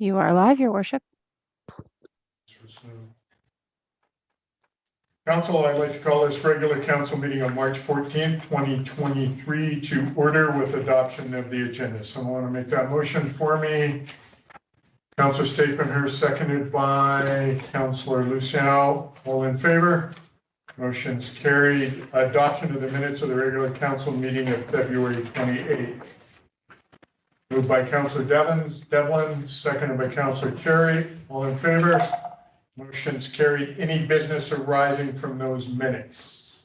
You are live, Your Worship. Council, I'd like to call this regular council meeting on March 14th, 2023 to order with adoption of the agenda. Someone want to make that motion for me? Councillor Stapenhurst, seconded by Councillor Luciano. All in favor? Motion's carried. Adoption of the minutes of the regular council meeting of February 28th. Moved by Councillor Devlin, seconded by Councillor Cherry. All in favor? Motion's carried. Any business arising from those minutes?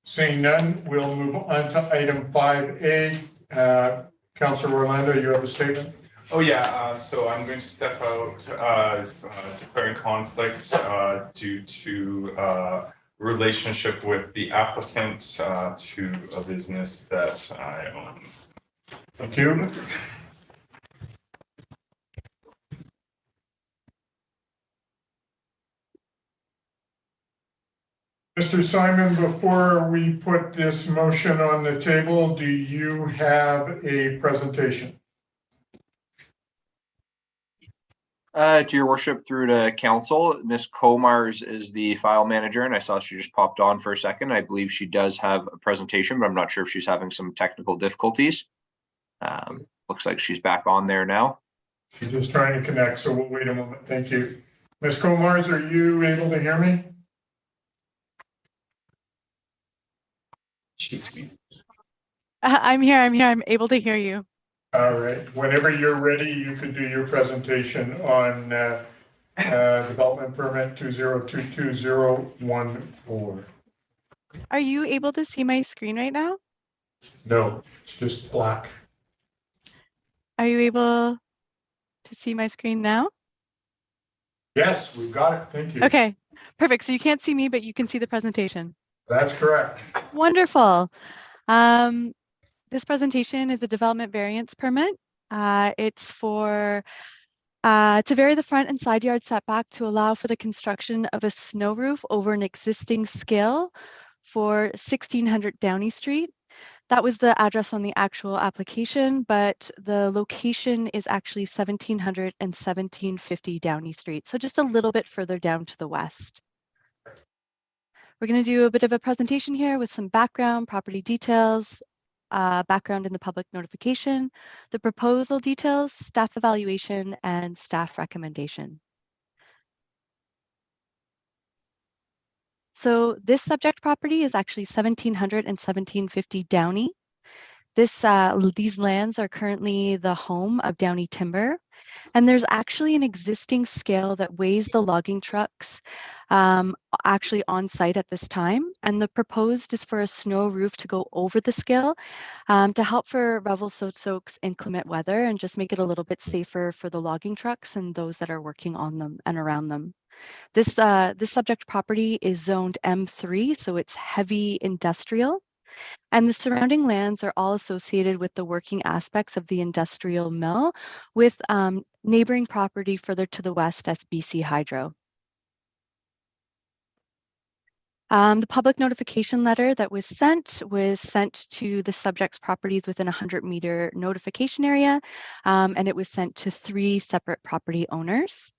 Seeing none, we'll move on to item 5A. Councillor Orlando, you have a statement? Oh yeah, so I'm going to step out declaring conflict due to relationship with the applicant to a business that I own. Thank you. Mr. Simon, before we put this motion on the table, do you have a presentation? To your worship, through to council, Ms. Comars is the file manager, and I saw she just popped on for a second. I believe she does have a presentation, but I'm not sure if she's having some technical difficulties. Looks like she's back on there now. She's just trying to connect, so we'll wait a moment. Thank you. Ms. Comars, are you able to hear me? I'm here. I'm able to hear you. All right. Whenever you're ready, you could do your presentation on development permit 2022014. Are you able to see my screen right now? No, it's just black. Are you able to see my screen now? Yes, we've got it. Thank you. Okay, perfect. So you can't see me, but you can see the presentation. That's correct. Wonderful. This presentation is a development variance permit. It's for to vary the front and side yard setback to allow for the construction of a snow roof over an existing scale for 1600 Downey Street. That was the address on the actual application, but the location is actually 1700 and 1750 Downey Street. So just a little bit further down to the west. We're going to do a bit of a presentation here with some background, property details, background in the public notification, the proposal details, staff evaluation, and staff recommendation. So this subject property is actually 1700 and 1750 Downey. These lands are currently the home of Downey Timber, and there's actually an existing scale that weighs the logging trucks actually on site at this time, and the proposed is for a snow roof to go over the scale to help for Revelstoke inclement weather and just make it a little bit safer for the logging trucks and those that are working on them and around them. This subject property is zoned M3, so it's heavy industrial. And the surrounding lands are all associated with the working aspects of the industrial mill, with neighboring property further to the west as BC Hydro. The public notification letter that was sent to the subject's properties within a 100-meter notification area, and it was sent to 3 separate property owners.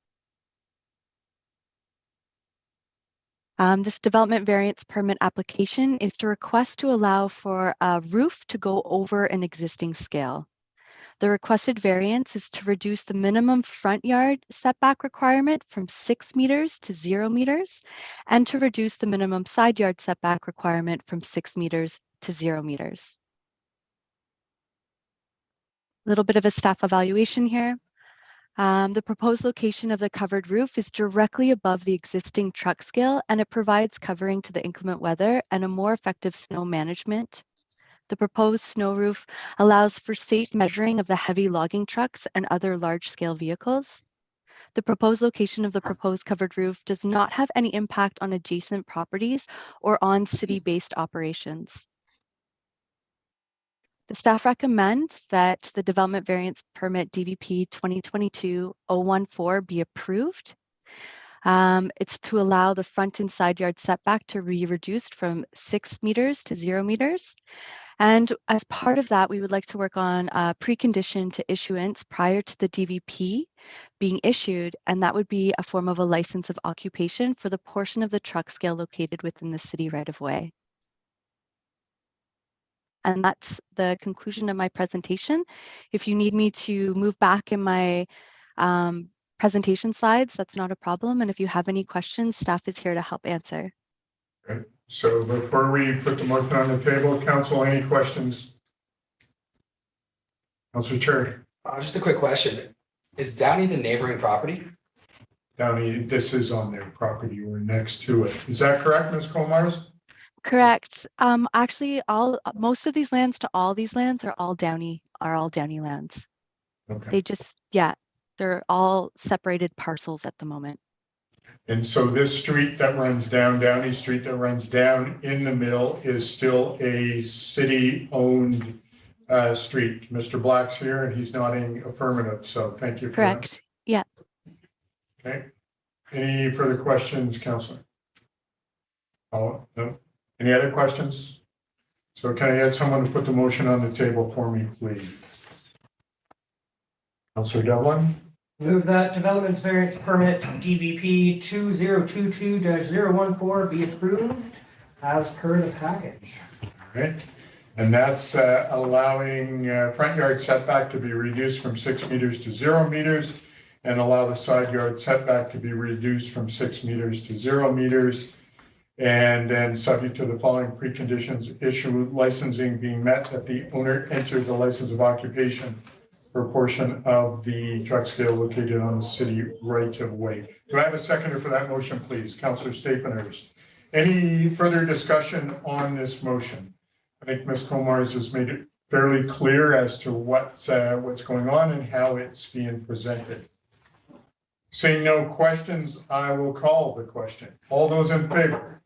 This development variance permit application is to request to allow for a roof to go over an existing scale. The requested variance is to reduce the minimum front yard setback requirement from 6 meters to 0 meters, and to reduce the minimum side yard setback requirement from 6 meters to 0 meters. A little bit of a staff evaluation here. The proposed location of the covered roof is directly above the existing truck scale, and it provides covering to the inclement weather and a more effective snow management. The proposed snow roof allows for safe measuring of the heavy logging trucks and other large-scale vehicles. The proposed location of the proposed covered roof does not have any impact on adjacent properties or on city-based operations. The staff recommend that the development variance permit DVP 2022-014 be approved. It's to allow the front and side yard setback to be reduced from 6 meters to 0 meters. And as part of that, we would like to work on a precondition to issuance prior to the DVP being issued, and that would be a form of a license of occupation for the portion of the truck scale located within the city right-of-way. And that's the conclusion of my presentation. If you need me to move back in my presentation slides, that's not a problem. And if you have any questions, staff is here to help answer. Okay. So before we put the motion on the table, council, any questions? Councilor Chair, Just a quick question. Is Downey the neighboring property? Downey, this is on their property. We're next to it. Is that correct, Ms. Comars? Correct. Actually, most of these lands to all these lands are all Downey lands. Okay. They just, yeah, they're all separated parcels at the moment. And so this street that runs down, Downey Street that runs down in the mill is still a city-owned street. Mr. Black's here and he's nodding affirmative, so thank you for that. Correct. Yeah. Okay. Any further questions, Councilor? Oh, no. Any other questions? So can I get someone to put the motion on the table for me, please? Councilor Devlin? Move that developments variance permit DBP 2022-014 be approved as per the package. All right. And that's allowing front yard setback to be reduced from 6 meters to 0 meters and allow the side yard setback to be reduced from 6 meters to 0 meters. And then subject to the following preconditions, issue licensing being met that the owner enter the license of occupation for a portion of the truck scale located on the city right of way. Do I have a seconder for that motion, please? Councilor Stapenhurst. Any further discussion on this motion? I think Ms. Comars has made it fairly clear as to what's going on and how it's being presented. Seeing no questions, I will call the question. All those in favor?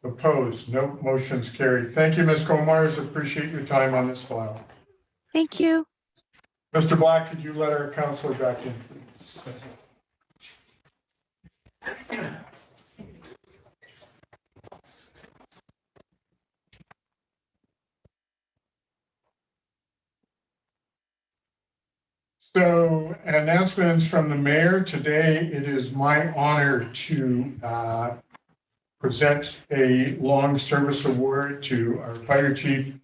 Opposed? No motions carried. Thank you, Ms. Comars. Appreciate your time on this file. Thank you. Mr. Black, could you let our counselor back in, please? So announcements from the mayor. Today, it is my honor to present a long service award to our fire chief,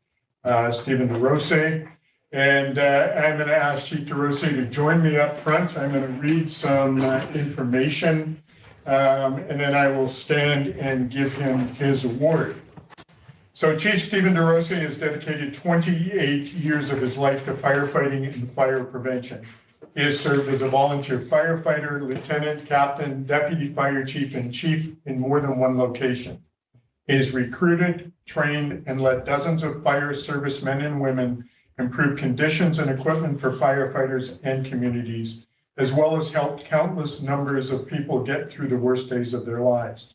Stephen DeRose. And I'm going to ask Chief DeRose to join me up front. I'm going to read some information and then I will stand and give him his award. So Chief Stephen DeRose has dedicated 28 years of his life to firefighting and fire prevention. He has served as a volunteer firefighter, lieutenant, captain, deputy fire chief, and chief in more than one location. He has recruited, trained, and led dozens of fire service men and women improve conditions and equipment for firefighters and communities, as well as helped countless numbers of people get through the worst days of their lives.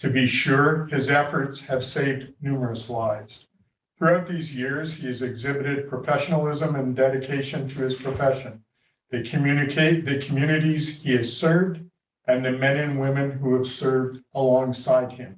To be sure, his efforts have saved numerous lives. Throughout these years, he has exhibited professionalism and dedication to his profession. They communicate the communities he has served and the men and women who have served alongside him.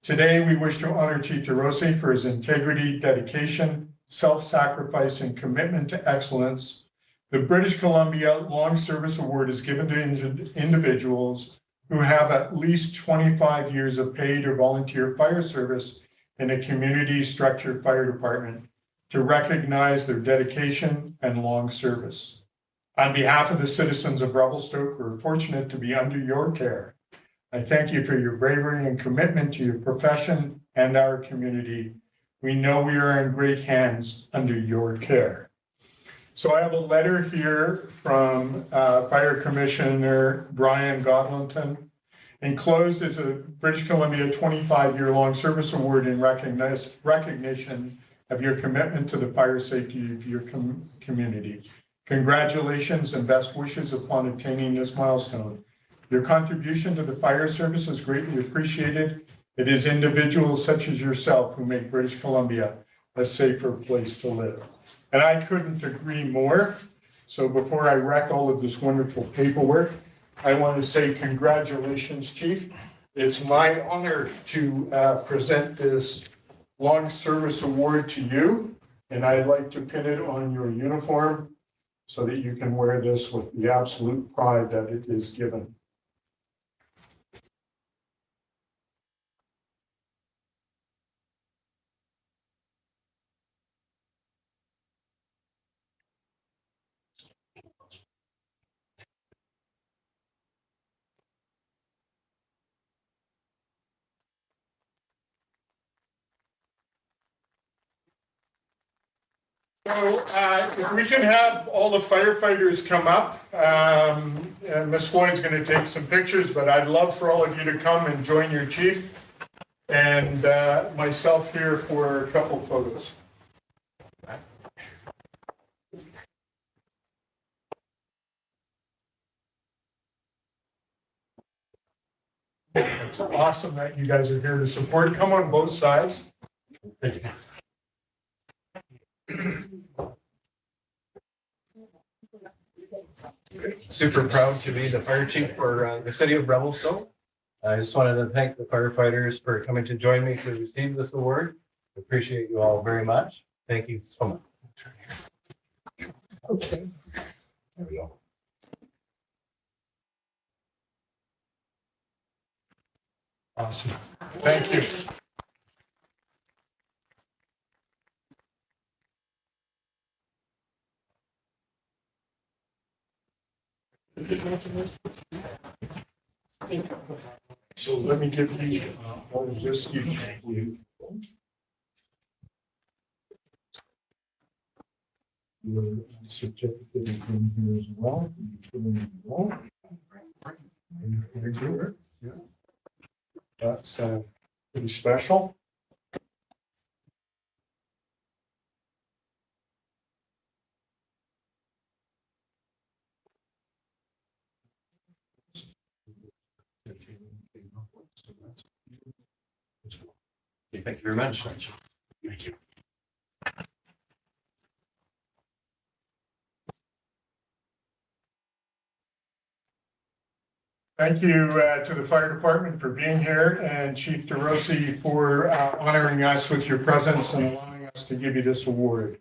Today, we wish to honor Chief DeRose for his integrity, dedication, self-sacrifice, and commitment to excellence. The British Columbia Long Service Award is given to individuals who have at least 25 years of paid or volunteer fire service in a community structured fire department to recognize their dedication and long service. On behalf of the citizens of Revelstoke, we're fortunate to be under your care. I thank you for your bravery and commitment to your profession and our community. We know we are in great hands under your care. So I have a letter here from Fire Commissioner Brian Godlington. Enclosed is a British Columbia 25-year long service award in recognition of your commitment to the fire safety of your community. Congratulations and best wishes upon attaining this milestone. Your contribution to the fire service is greatly appreciated. It is individuals such as yourself who make British Columbia a safer place to live. And I couldn't agree more. So before I wreck all of this wonderful paperwork, I want to say congratulations, Chief. It's my honor to present this long service award to you, and I'd like to pin it on your uniform so that you can wear this with the absolute pride that it is given. So if we can have all the firefighters come up, and Ms. Floyd's going to take some pictures, but I'd love for all of you to come and join your chief and myself here for a couple photos. It's awesome that you guys are here to support. Come on both sides. Thank you. Super proud to be the fire chief for the city of Revelstoke. I just wanted to thank the firefighters for coming to join me to receive this award. Appreciate you all very much. Thank you so much. Okay. There we go. Awesome. Thank you. So let me give you all of this. You your certificate in here as well. Yeah. That's pretty special. Okay, thank you very much. Thank you. Thank you to the fire department for being here and Chief DeRossi for honoring us with your presence and allowing us to give you this award.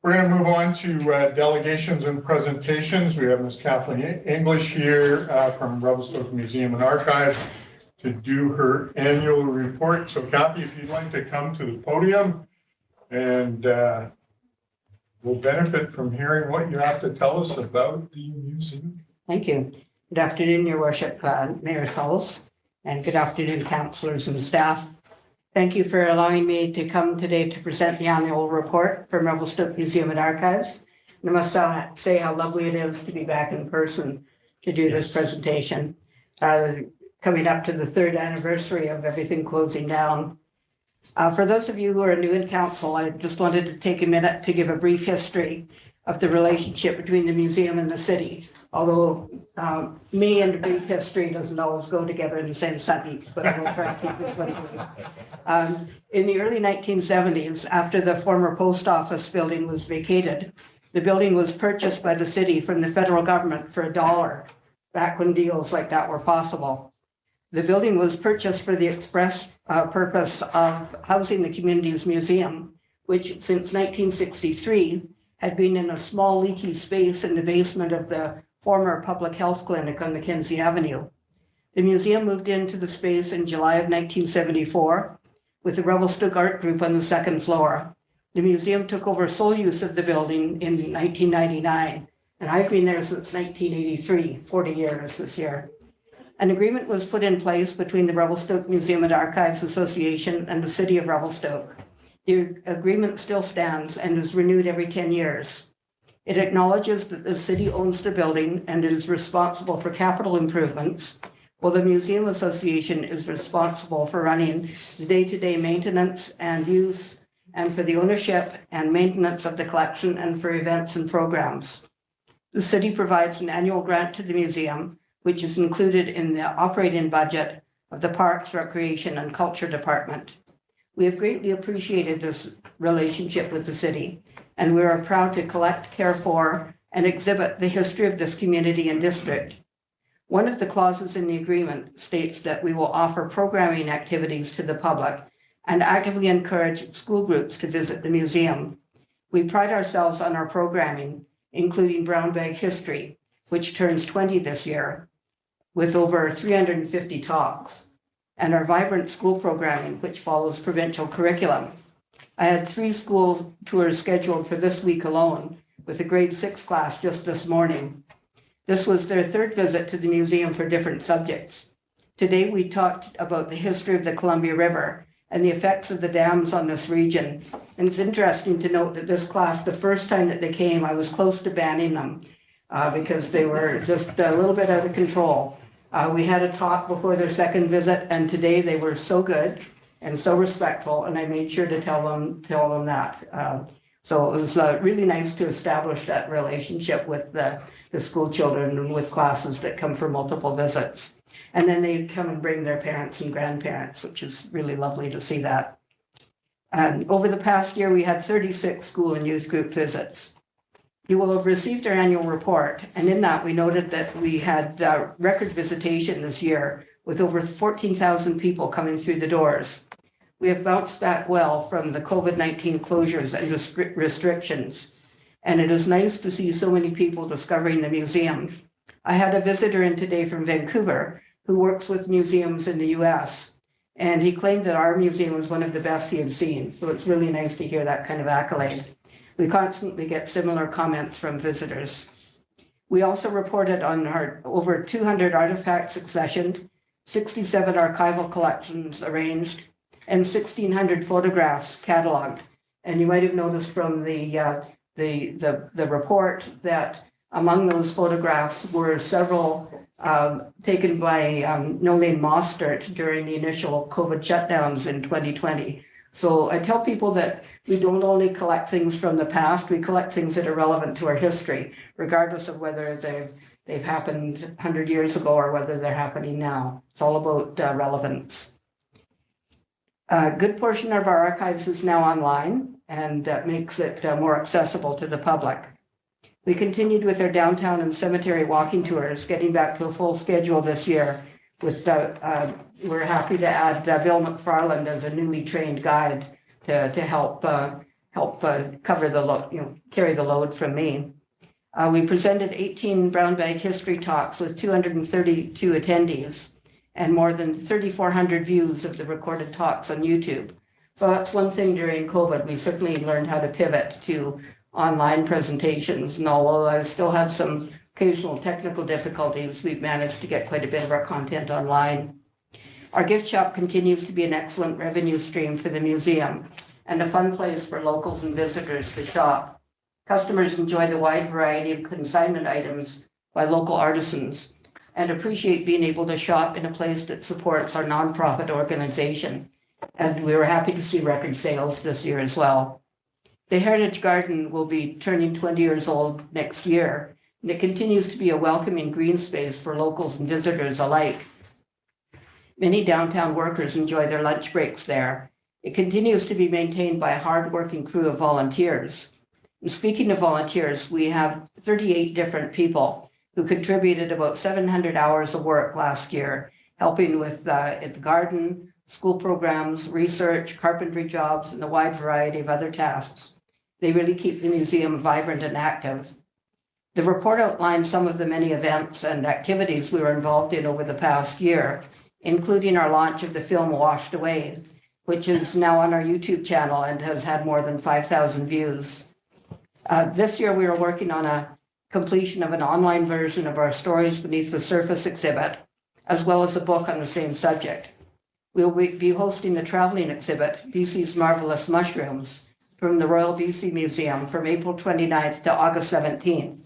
We're going to move on to delegations and presentations. We have Ms. Kathleen English here from Revelstoke Museum and Archives to do her annual report. So Kathy, if you'd like to come to the podium, and we'll benefit from hearing what you have to tell us about the museum. Thank you. Good afternoon, Your Worship, Mayor Tulls, and good afternoon, councillors and staff. Thank you for allowing me to come today to present the annual report from Revelstoke Museum and Archives. And I must say how lovely it is to be back in person to do this presentation. Coming up to the 3rd anniversary of everything closing down. For those of you who are new in council, I just wanted to take a minute to give a brief history of the relationship between the museum and the city. Although me and brief history doesn't always go together in the same sentence, but I will try to keep this one brief. In the early 1970s, after the former post office building was vacated, the building was purchased by the city from the federal government for $1, back when deals like that were possible. The building was purchased for the express purpose of housing the community's museum, which since 1963 had been in a small leaky space in the basement of the former public health clinic on Mackenzie Avenue. The museum moved into the space in July of 1974 with the Revelstoke Art Group on the 2nd floor. The museum took over sole use of the building in 1999, and I've been there since 1983, 40 years this year. An agreement was put in place between the Revelstoke Museum and Archives Association and the City of Revelstoke. The agreement still stands and is renewed every 10 years. It acknowledges that the city owns the building and is responsible for capital improvements, while the Museum Association is responsible for running the day-to-day maintenance and use, and for the ownership and maintenance of the collection and for events and programs. The city provides an annual grant to the museum, which is included in the operating budget of the Parks, Recreation, and Culture Department. We have greatly appreciated this relationship with the city, and we are proud to collect, care for, and exhibit the history of this community and district. One of the clauses in the agreement states that we will offer programming activities to the public and actively encourage school groups to visit the museum. We pride ourselves on our programming, including Brown Bag History, which turns 20 this year, with over 350 talks, and our vibrant school programming, which follows provincial curriculum. I had 3 school tours scheduled for this week alone, with a grade 6 class just this morning. This was their 3rd visit to the museum for different subjects. Today, we talked about the history of the Columbia River and the effects of the dams on this region. And it's interesting to note that this class, the first time that they came, I was close to banning them because they were just a little bit out of control. We had a talk before their 2nd visit, and today they were so good and so respectful, and I made sure to tell them that. So it was really nice to establish that relationship with the school children and with classes that come for multiple visits. And then they come and bring their parents and grandparents, which is really lovely to see that. Over the past year, we had 36 school and youth group visits. You will have received our annual report, and in that we noted that we had record visitation this year with over 14,000 people coming through the doors. We have bounced back well from the COVID-19 closures and restrictions, and it is nice to see so many people discovering the museum. I had a visitor in today from Vancouver who works with museums in the US, and he claimed that our museum was one of the best he had seen. So it's really nice to hear that kind of accolade. We constantly get similar comments from visitors. We also reported on our over 200 artifacts accessioned, 67 archival collections arranged, and 1,600 photographs cataloged. And you might have noticed from the report that among those photographs were several taken by Nolene Mostert during the initial COVID shutdowns in 2020. So I tell people that we don't only collect things from the past, we collect things that are relevant to our history, regardless of whether they've happened 100 years ago or whether they're happening now. It's all about relevance. A good portion of our archives is now online, and that makes it more accessible to the public. We continued with our downtown and cemetery walking tours, getting back to a full schedule this year. We're happy to add Bill McFarland as a newly trained guide to help cover the load, carry the load from me. We presented 18 Brown Bag History talks with 232 attendees and more than 3,400 views of the recorded talks on YouTube. So that's one thing during COVID. We certainly learned how to pivot to online presentations. And although I still have some occasional technical difficulties, we've managed to get quite a bit of our content online. Our gift shop continues to be an excellent revenue stream for the museum and a fun place for locals and visitors to shop. Customers enjoy the wide variety of consignment items by local artisans and appreciate being able to shop in a place that supports our nonprofit organization. And we were happy to see record sales this year as well. The Heritage Garden will be turning 20 years old next year, and it continues to be a welcoming green space for locals and visitors alike. Many downtown workers enjoy their lunch breaks there. It continues to be maintained by a hardworking crew of volunteers. And speaking of volunteers, we have 38 different people who contributed about 700 hours of work last year, helping with at the garden, school programs, research, carpentry jobs, and a wide variety of other tasks. They really keep the museum vibrant and active. The report outlines some of the many events and activities we were involved in over the past year, including our launch of the film Washed Away, which is now on our YouTube channel and has had more than 5,000 views. This year, we are working on a completion of an online version of our Stories Beneath the Surface exhibit, as well as a book on the same subject. We'll be hosting the traveling exhibit, BC's Marvelous Mushrooms, from the Royal BC Museum from April 29th to August 17th.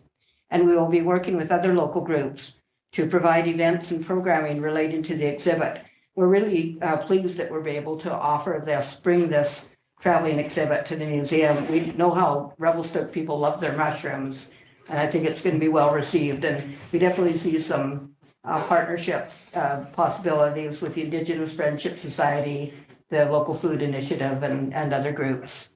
And we will be working with other local groups to provide events and programming relating to the exhibit. We're really pleased that we'll be able to bring this traveling exhibit to the museum. We know how Revelstoke people love their mushrooms, and I think it's going to be well received. And we definitely see some partnership possibilities with the Indigenous Friendship Society, the Local Food Initiative, and other groups.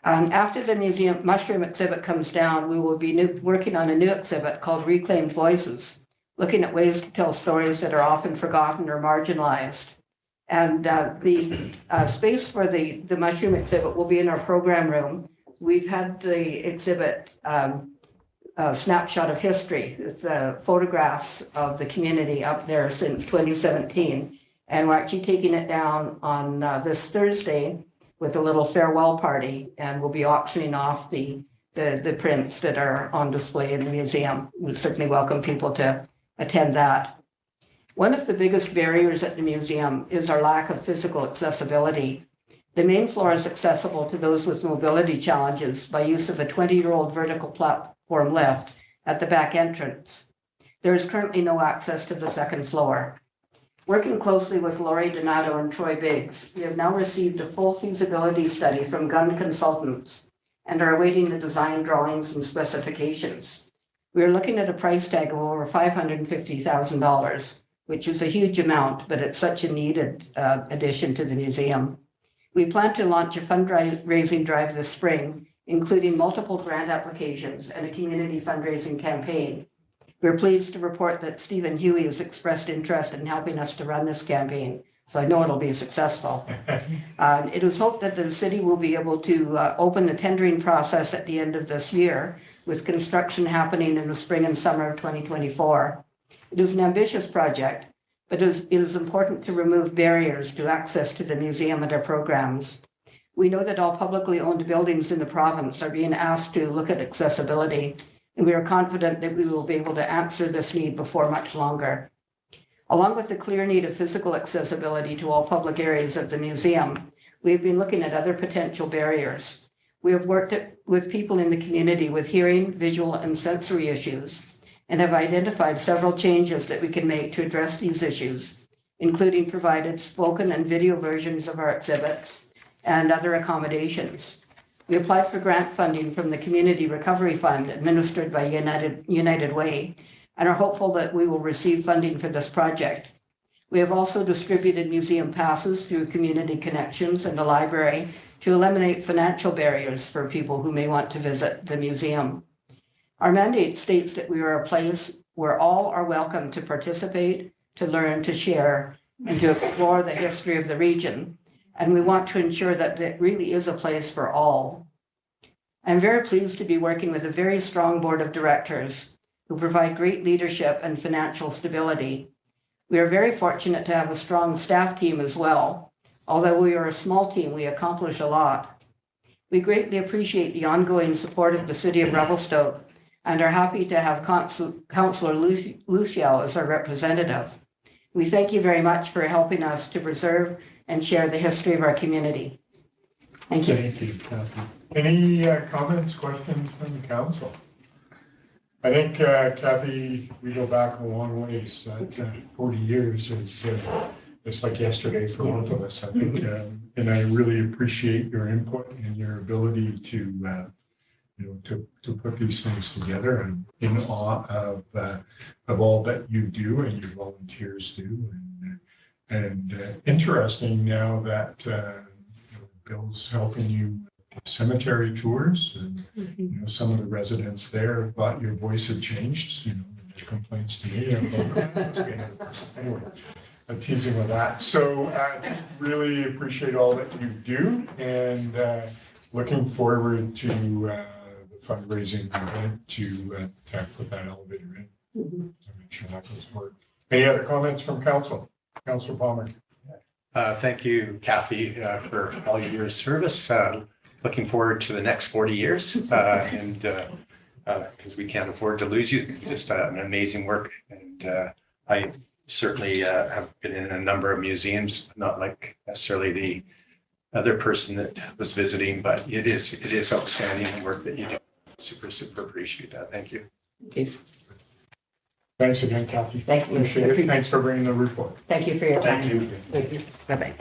After the museum mushroom exhibit comes down, we will be working on a new exhibit called Reclaimed Voices, looking at ways to tell stories that are often forgotten or marginalized. And the space for the mushroom exhibit will be in our program room. We've had the exhibit snapshot of history. It's photographs of the community up there since 2017. And we're actually taking it down on this Thursday with a little farewell party, and we'll be auctioning off the prints that are on display in the museum. We certainly welcome people to attend that. One of the biggest barriers at the museum is our lack of physical accessibility. The main floor is accessible to those with mobility challenges by use of a 20-year-old vertical platform lift at the back entrance. There is currently no access to the second floor. Working closely with Lori Donato and Troy Biggs, we have now received a full feasibility study from Gunn Consultants and are awaiting the design drawings and specifications. We are looking at a price tag of over $550,000, which is a huge amount, but it's such a needed addition to the museum. We plan to launch a fundraising drive this spring, including multiple grant applications and a community fundraising campaign. We're pleased to report that Stephen Huey has expressed interest in helping us to run this campaign, so I know it'll be successful. It is hoped that the city will be able to open the tendering process at the end of this year, with construction happening in the spring and summer of 2024. It is an ambitious project, but it is important to remove barriers to access to the museum and our programs. We know that all publicly owned buildings in the province are being asked to look at accessibility, and we are confident that we will be able to answer this need before much longer. Along with the clear need of physical accessibility to all public areas of the museum, we have been looking at other potential barriers. We have worked with people in the community with hearing, visual, and sensory issues, and have identified several changes that we can make to address these issues, including provided spoken and video versions of our exhibits and other accommodations. We applied for grant funding from the Community Recovery Fund administered by United Way, and are hopeful that we will receive funding for this project. We have also distributed museum passes through Community Connections and the library to eliminate financial barriers for people who may want to visit the museum. Our mandate states that we are a place where all are welcome to participate, to learn, to share, and to explore the history of the region. And we want to ensure that it really is a place for all. I'm very pleased to be working with a very strong board of directors who provide great leadership and financial stability. We are very fortunate to have a strong staff team as well. Although we are a small team, we accomplish a lot. We greatly appreciate the ongoing support of the City of Revelstoke and are happy to have Councillor Luciel as our representative. We thank you very much for helping us to preserve and share the history of our community. Thank you. Thank you, Kathy. Any comments, questions from the council? I think, Kathy, we go back a long ways. 40 years is it's like yesterday for both of us, I think. And I really appreciate your input and your ability to put these things together. I'm in awe of all that you do and your volunteers do. And interesting now that Bill's helping you with cemetery tours, and some of the residents there thought your voice had changed. Their complaints to me. Must be another person. Anyway, I'm teasing with that. So really appreciate all that you do, and looking forward to the fundraising event to put that elevator in. Make sure that goes forward. Any other comments from council? Councilor Palmer. Thank you, Kathy, for all your years' service. Looking forward to the next 40 years, and because we can't afford to lose you. You just an amazing work, and I certainly have been in a number of museums, not like necessarily the other person that was visiting, but it is outstanding the work that you do. Super appreciate that. Thank you. Okay. Thanks again, Kathy. Thank you. Appreciate it. Thanks for bringing the report. Thank you for your time. Thank you. Thank you. Bye-bye.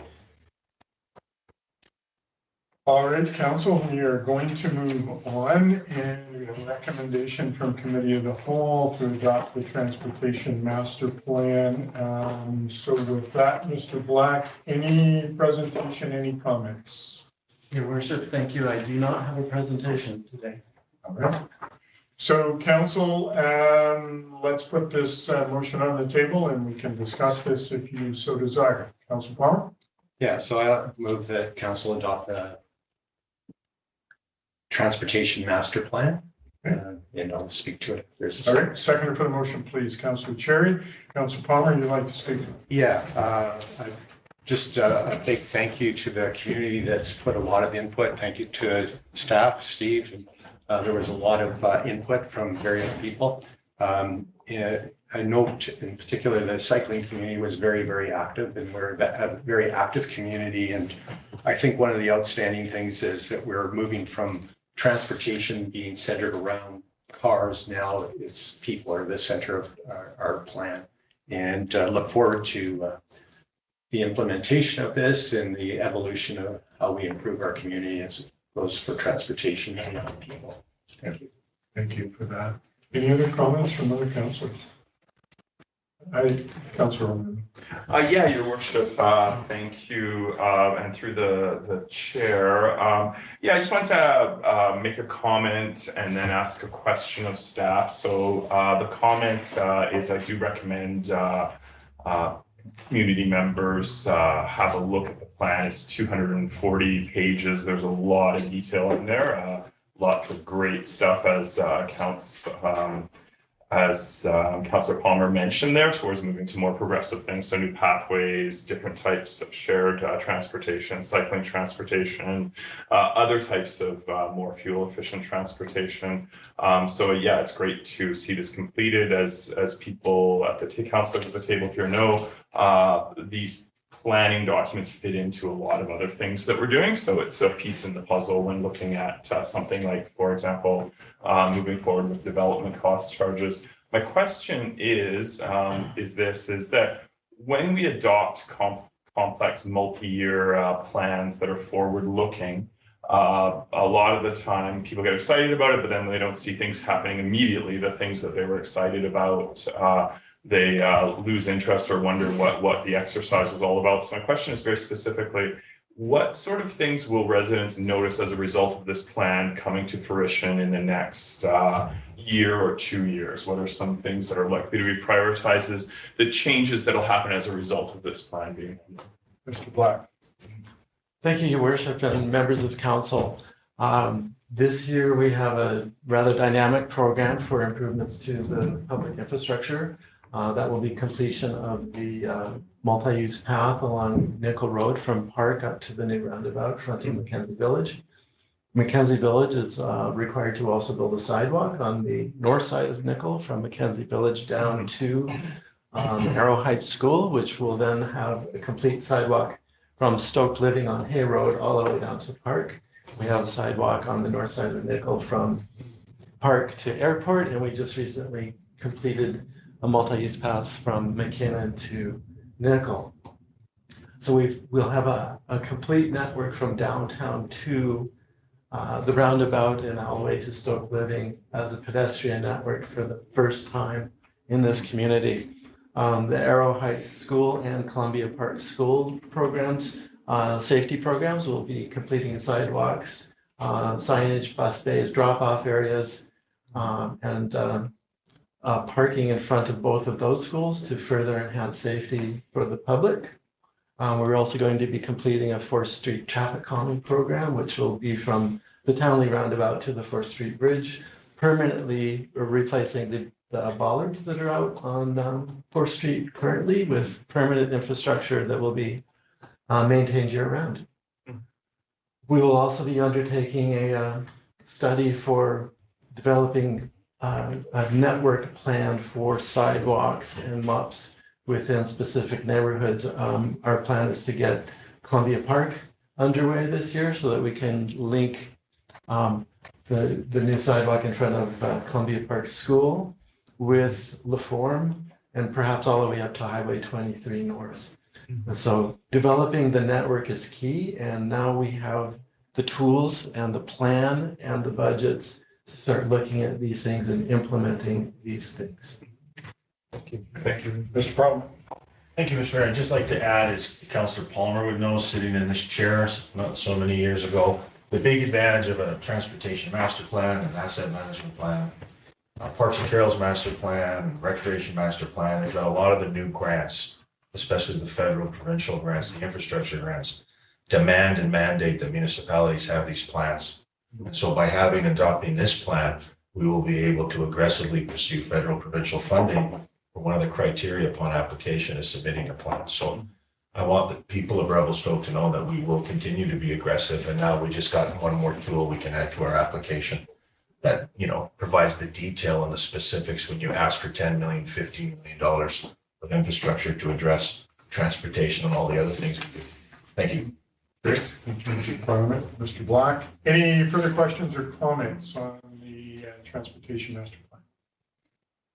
All right, council, we are going to move on, and we have a recommendation from Committee of the Whole to adopt the Transportation Master Plan. So with that, Mr. Black, any presentation, any comments? Your worship, thank you. I do not have a presentation today. All right. So council, let's put this motion on the table and we can discuss this if you so desire. Council Palmer? Yeah, so I move that council adopt the transportation master plan. And I'll speak to it. There's All right, second for the motion, please. Councilor Cherry. Councilor Palmer, you'd like to speak? Yeah, just a big thank you to the community that's put a lot of input. Thank you to staff, Steve. There was a lot of input from various people. I note in particular the cycling community was very, very active, and we're a very active community. And I think one of the outstanding things is that we're moving from transportation being centered around cars now is people are the center of our plan, and look forward to the implementation of this and the evolution of how we improve our community as it goes for transportation and young people. Thank you. Thank you for that. Any other comments from other councilors? Councilor. Yeah, Your Worship, thank you, and through the chair. Yeah, I just wanted to make a comment and then ask a question of staff. So the comment is I do recommend community members have a look at the plan. It's 240 pages. There's a lot of detail in there. Lots of great stuff as Councillor Palmer mentioned there, towards moving to more progressive things. So new pathways, different types of shared transportation, cycling transportation, other types of more fuel efficient transportation. So yeah, it's great to see this completed. As people at the councilors at the table here know, these planning documents fit into a lot of other things that we're doing. So it's a piece in the puzzle when looking at something like, for example, moving forward with development cost charges. My question is that when we adopt complex multi-year plans that are forward-looking, a lot of the time people get excited about it, but then they don't see things happening immediately. The things that they were excited about, they lose interest or wonder what the exercise was all about. So my question is very specifically, what sort of things will residents notice as a result of this plan coming to fruition in the next year or 2 years? What are some things that are likely to be prioritized as the changes that will happen as a result of this plan being? Mr. Black. Thank you, Your Worship, and members of council. This year we have a rather dynamic program for improvements to the public infrastructure. That will be completion of the multi-use path along Nickel Road from Park up to the new roundabout fronting Mackenzie Village. Mackenzie Village is required to also build a sidewalk on the north side of Nickel from Mackenzie Village down to Arrow Heights School, which will then have a complete sidewalk from Stoke Living on Hay Road all the way down to Park. We have a sidewalk on the north side of Nickel from Park to Airport, and we just recently completed a multi-use path from McKinnon to Nickel. So we'll have a complete network from downtown to the roundabout and all the way to Stoke Living as a pedestrian network for the first time in this community. The Arrow Heights School and Columbia Park School programs, safety programs, will be completing sidewalks, signage, bus bays, drop-off areas, and parking in front of both of those schools to further enhance safety for the public. We're also going to be completing a 4th Street traffic calming program, which will be from the Townley roundabout to the 4th Street Bridge, permanently replacing the bollards that are out on 4th Street currently with permanent infrastructure that will be maintained year-round. We will also be undertaking a study for developing a network plan for sidewalks and MUPs within specific neighborhoods. Our plan is to get Columbia Park underway this year so that we can link the new sidewalk in front of Columbia Park School with La Forme and perhaps all the way up to Highway 23 North. And so developing the network is key, and now we have the tools and the plan and the budgets to start looking at these things and implementing these things. Thank you. Thank you. Mr. Problem. Thank you, Mr. Mayor. I'd just like to add, as Councillor Palmer would know, sitting in this chair not so many years ago, the big advantage of a transportation master plan and asset management plan Parks and Trails Master Plan, Recreation Master Plan, is that a lot of the new grants, especially the federal, provincial grants, the infrastructure grants, demand and mandate that municipalities have these plans. And so by adopting this plan, we will be able to aggressively pursue federal, provincial funding. One of the criteria upon application is submitting a plan. So I want the people of Revelstoke to know that we will continue to be aggressive. And now we just got one more tool we can add to our application that, you know, provides the detail and the specifics when you ask for $10 million, $15 million of infrastructure to address transportation and all the other things we do. Thank you. Great. Thank you, Mr. Parliament. Mr. Black, any further questions or comments on the Transportation Master Plan?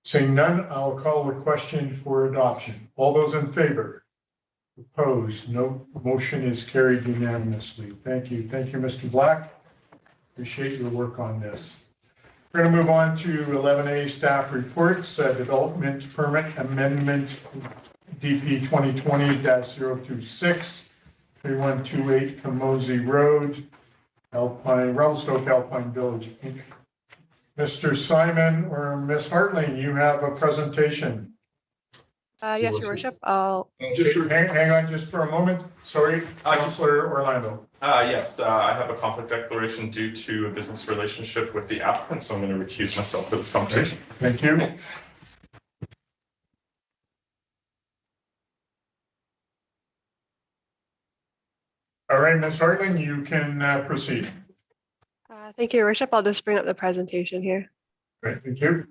Seeing none, I'll call the question for adoption. All those in favor? Opposed? No. Motion is carried unanimously. Thank you. Thank you, Mr. Black. Appreciate your work on this. We're going to move on to 11A staff reports, development permit amendment DP 2020-026, 3128 Camosi Road, Revelstoke Alpine Village, Inc. Mr. Simon or Ms. Hartling, you have a presentation. Yes, Your Worship. Just hang on just for a moment. Sorry, Councillor Orlando. Yes, I have a conflict declaration due to a business relationship with the applicant, so I'm going to recuse myself for this conversation. Thank you. All right, Ms. Hartling, you can proceed. Thank you, Your Worship. I'll just bring up the presentation here. Great, thank you.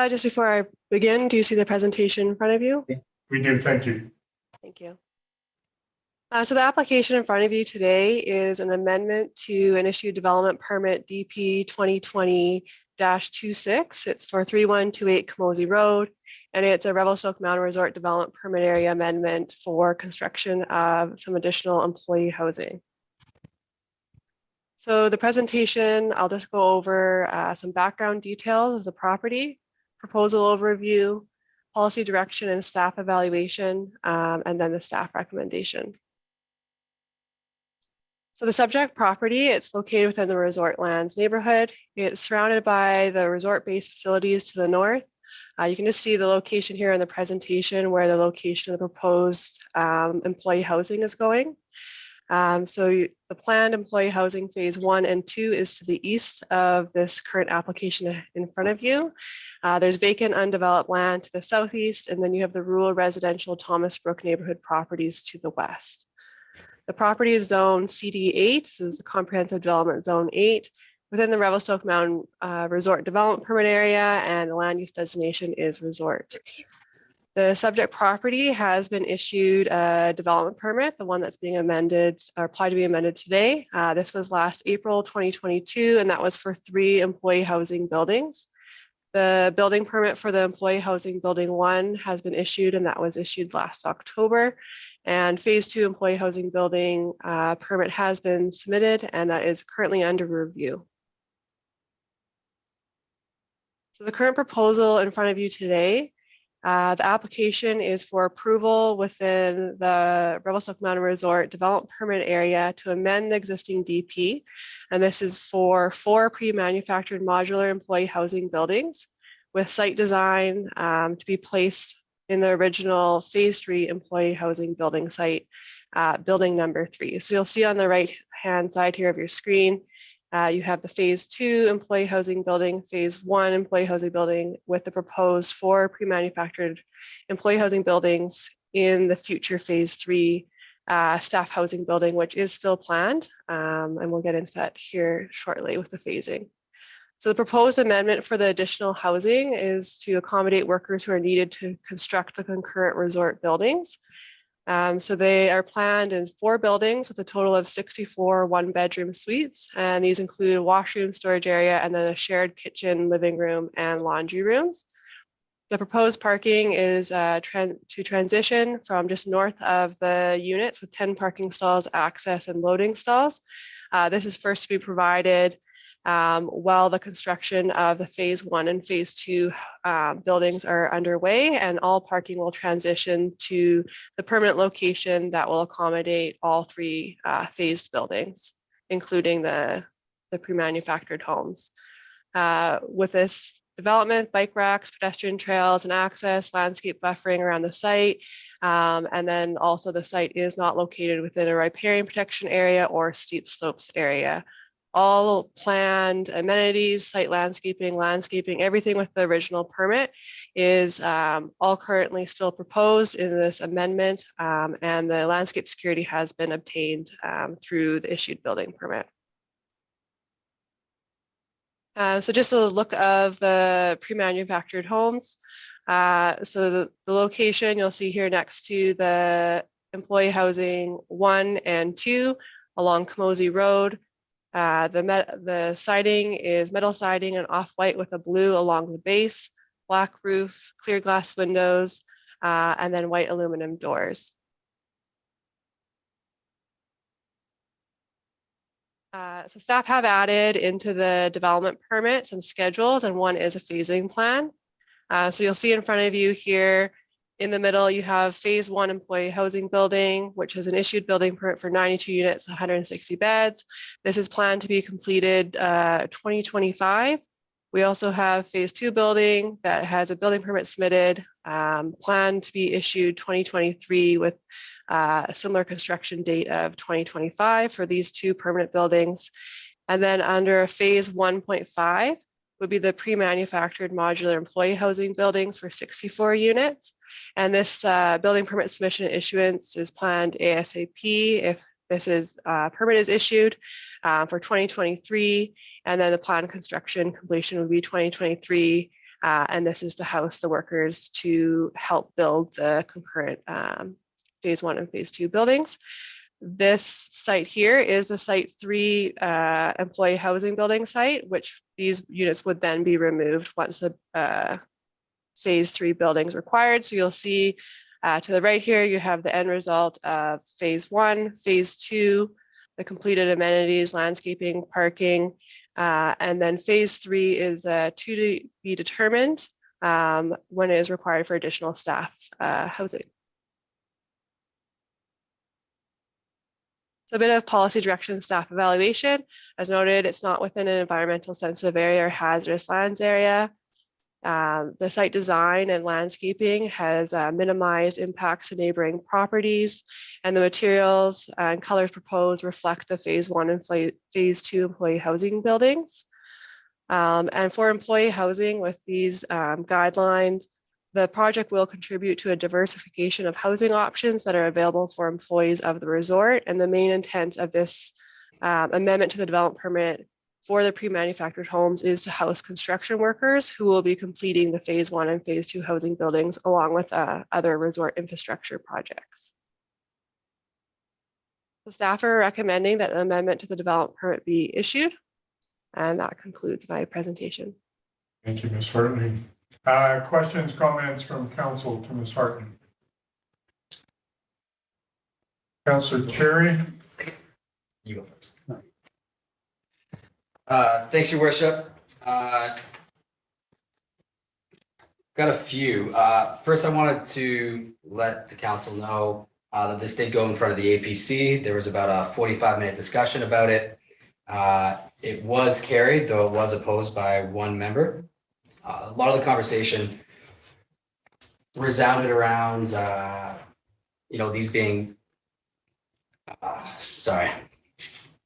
Just before I begin, do you see the presentation in front of you? We do, thank you. Thank you. So the application in front of you today is an amendment to an issued development permit DP 2020-26. It's for 3128 Camosi Road, and it's a Revelstoke Mountain Resort Development Permit Area Amendment for construction of some additional employee housing. So the presentation, I'll just go over some background details of the property, proposal overview, policy direction and staff evaluation, and then the staff recommendation. So the subject property, it's located within the Resort Lands neighborhood. It's surrounded by the resort-based facilities to the north. You can just see the location here in the presentation where the location of the proposed employee housing is going. The planned employee housing phase 1 and 2 is to the east of this current application in front of you. There's vacant undeveloped land to the southeast, and then you have the rural residential Thomas Brook neighborhood properties to the west. The property is zone CD8, this is the comprehensive development zone 8, within the Revelstoke Mountain Resort Development Permit Area, and the land use designation is resort. The subject property has been issued a development permit, the one that's being amended or applied to be amended today. This was last April 2022, and that was for 3 employee housing buildings. The building permit for the employee housing building 1 has been issued, and that was issued last October. And phase 2 employee housing building permit has been submitted, and that is currently under review. So the current proposal in front of you today, the application is for approval within the Revelstoke Mountain Resort Development Permit Area to amend the existing DP. And this is for 4 pre-manufactured modular employee housing buildings with site design to be placed in the original phase 3 employee housing building site, building number 3. So you'll see on the right-hand side here of your screen, you have the phase 2 employee housing building, phase 1 employee housing building with the proposed 4 pre-manufactured employee housing buildings in the future phase 3 staff housing building, which is still planned. And we'll get into that here shortly with the phasing. So the proposed amendment for the additional housing is to accommodate workers who are needed to construct the concurrent resort buildings. So they are planned in 4 buildings with a total of 64 one-bedroom suites, and these include a washroom, storage area, and then a shared kitchen, living room, and laundry rooms. The proposed parking is to transition from just north of the units with 10 parking stalls, access, and loading stalls. This is first to be provided while the construction of the phase 1 and phase 2 buildings are underway, and all parking will transition to the permanent location that will accommodate all 3 phased buildings, including the pre-manufactured homes. With this development, bike racks, pedestrian trails and access, landscape buffering around the site. And then also the site is not located within a riparian protection area or steep slopes area. All planned amenities, site landscaping, everything with the original permit is all currently still proposed in this amendment, and the landscape security has been obtained through the issued building permit. So just a look of the pre-manufactured homes. So the location you'll see here next to the employee housing 1 and 2 along Camosi Road. The siding is metal siding and off-white with a blue along the base, black roof, clear glass windows, and then white aluminum doors. So staff have added into the development permit some schedules, and one is a phasing plan. So you'll see in front of you here in the middle, you have phase 1 employee housing building, which is an issued building permit for 92 units, 160 beds. This is planned to be completed 2025. We also have phase 2 building that has a building permit submitted, planned to be issued 2023 with a similar construction date of 2025 for these 2 permanent buildings. And then under phase 1.5 would be the pre-manufactured modular employee housing buildings for 64 units. And this building permit submission issuance is planned ASAP if this permit is issued for 2023. And then the planned construction completion would be 2023. And this is to house the workers to help build the concurrent phase 1 and phase 2 buildings. This site here is the site 3 employee housing building site, which these units would then be removed once the phase 3 buildings required. So you'll see to the right here, you have the end result of phase 1, phase 2, the completed amenities, landscaping, parking, and then phase 3 is to be determined when it is required for additional staff housing. So a bit of policy direction staff evaluation. As noted, it's not within an environmental sensitive area or hazardous lands area. The site design and landscaping has minimized impacts to neighboring properties, and the materials and colors proposed reflect the phase 1 and phase 2 employee housing buildings. And for employee housing with these guidelines, the project will contribute to a diversification of housing options that are available for employees of the resort. And the main intent of this amendment to the development permit for the pre-manufactured homes is to house construction workers who will be completing the phase 1 and phase 2 housing buildings along with other resort infrastructure projects. The staff are recommending that an amendment to the development permit be issued. And that concludes my presentation. Thank you, Ms. Hartley. Questions, comments from council to Ms. Hartley? Councillor Cherry. You go first. Thanks, Your Worship. Got a few. First, I wanted to let the council know that this did go in front of the APC. There was about a 45-minute discussion about it. It was carried, though it was opposed by 1 member. A lot of the conversation resounded around, these being,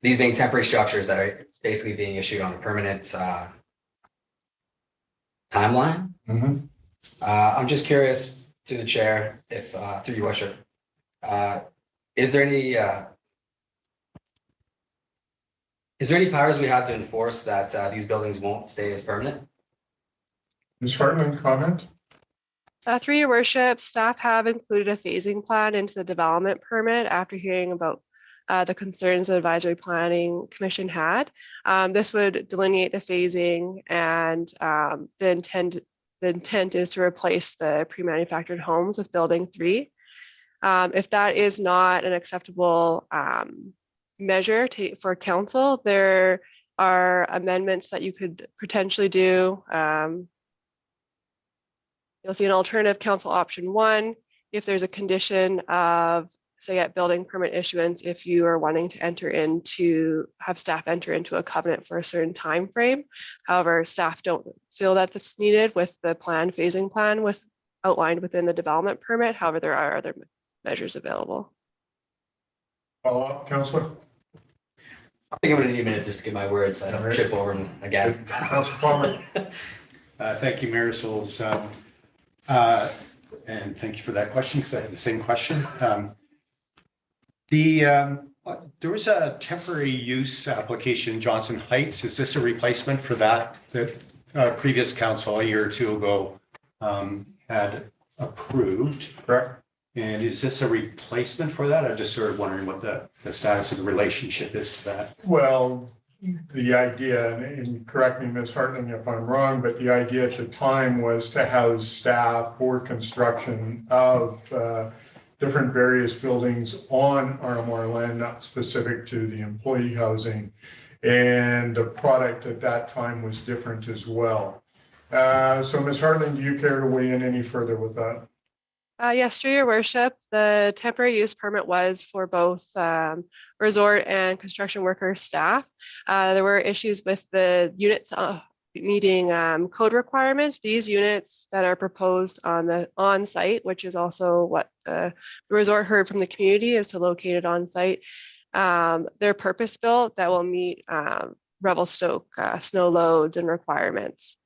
these being temporary structures that are basically being issued on a permanent timeline. Mm-hmm. I'm just curious through the chair, if through Your Worship, is there any powers we have to enforce that these buildings won't stay as permanent? Ms. Hartland, comment? Through Your Worship, staff have included a phasing plan into the development permit after hearing about the concerns the Advisory Planning Commission had. This would delineate the phasing, and the intent is to replace the pre-manufactured homes with building 3. If that is not an acceptable measure for council, there are amendments that you could potentially do. You'll see an alternative council option 1 if there's a condition of, say, at building permit issuance, if you are wanting to have staff enter into a covenant for a certain time frame. However, staff don't feel that that's needed with the phasing plan outlined within the development permit. However, there are other measures available. Follow up, Councillor? I think I'm gonna need a minute just to get my words. I don't trip over them again. Councillor Palmer? Thank you, Mayor Souls. And thank you for that question, because I had the same question. There was a temporary use application, Johnson Heights. Is this a replacement for that previous council a year or two ago had approved? Correct. And is this a replacement for that? I'm just sort of wondering what the status of the relationship is to that. Well, the idea, and correct me, Ms. Hartling, if I'm wrong, but the idea at the time was to house staff for construction of different various buildings on RMR land, not specific to the employee housing. And the product at that time was different as well. So Ms. Hartling, do you care to weigh in any further with that? Yes, through your worship, the temporary use permit was for both resort and construction worker staff. There were issues with the units meeting code requirements. These units that are proposed on the on-site, which is also what the resort heard from the community, is to locate it on-site. They're purpose-built that will meet Revelstoke snow loads and requirements.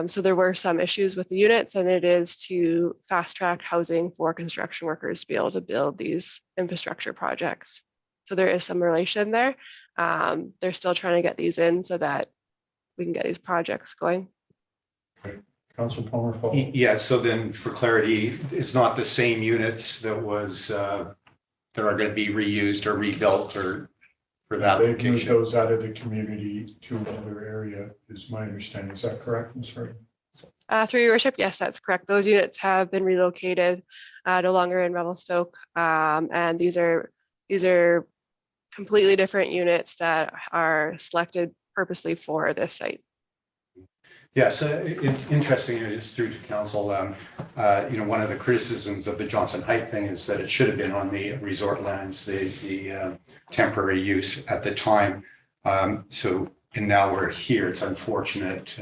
So there were some issues with the units, and it is to fast track housing for construction workers to be able to build these infrastructure projects. So there is some relation there. They're still trying to get these in so that we can get these projects going. Councilor Palmer, follow. Yeah, so then for clarity, it's not the same units that are going to be reused or rebuilt or for that They moved location. those out of the community to another area, is my understanding. Is that correct, Ms. Hartling? Through your worship, yes, that's correct. Those units have been relocated, no longer in Revelstoke, and these are completely different units that are selected purposely for this site. Yes, interesting, just through to council, one of the criticisms of the Johnson Heights thing is that it should have been on the resort lands, the temporary use at the time. And now we're here. It's unfortunate,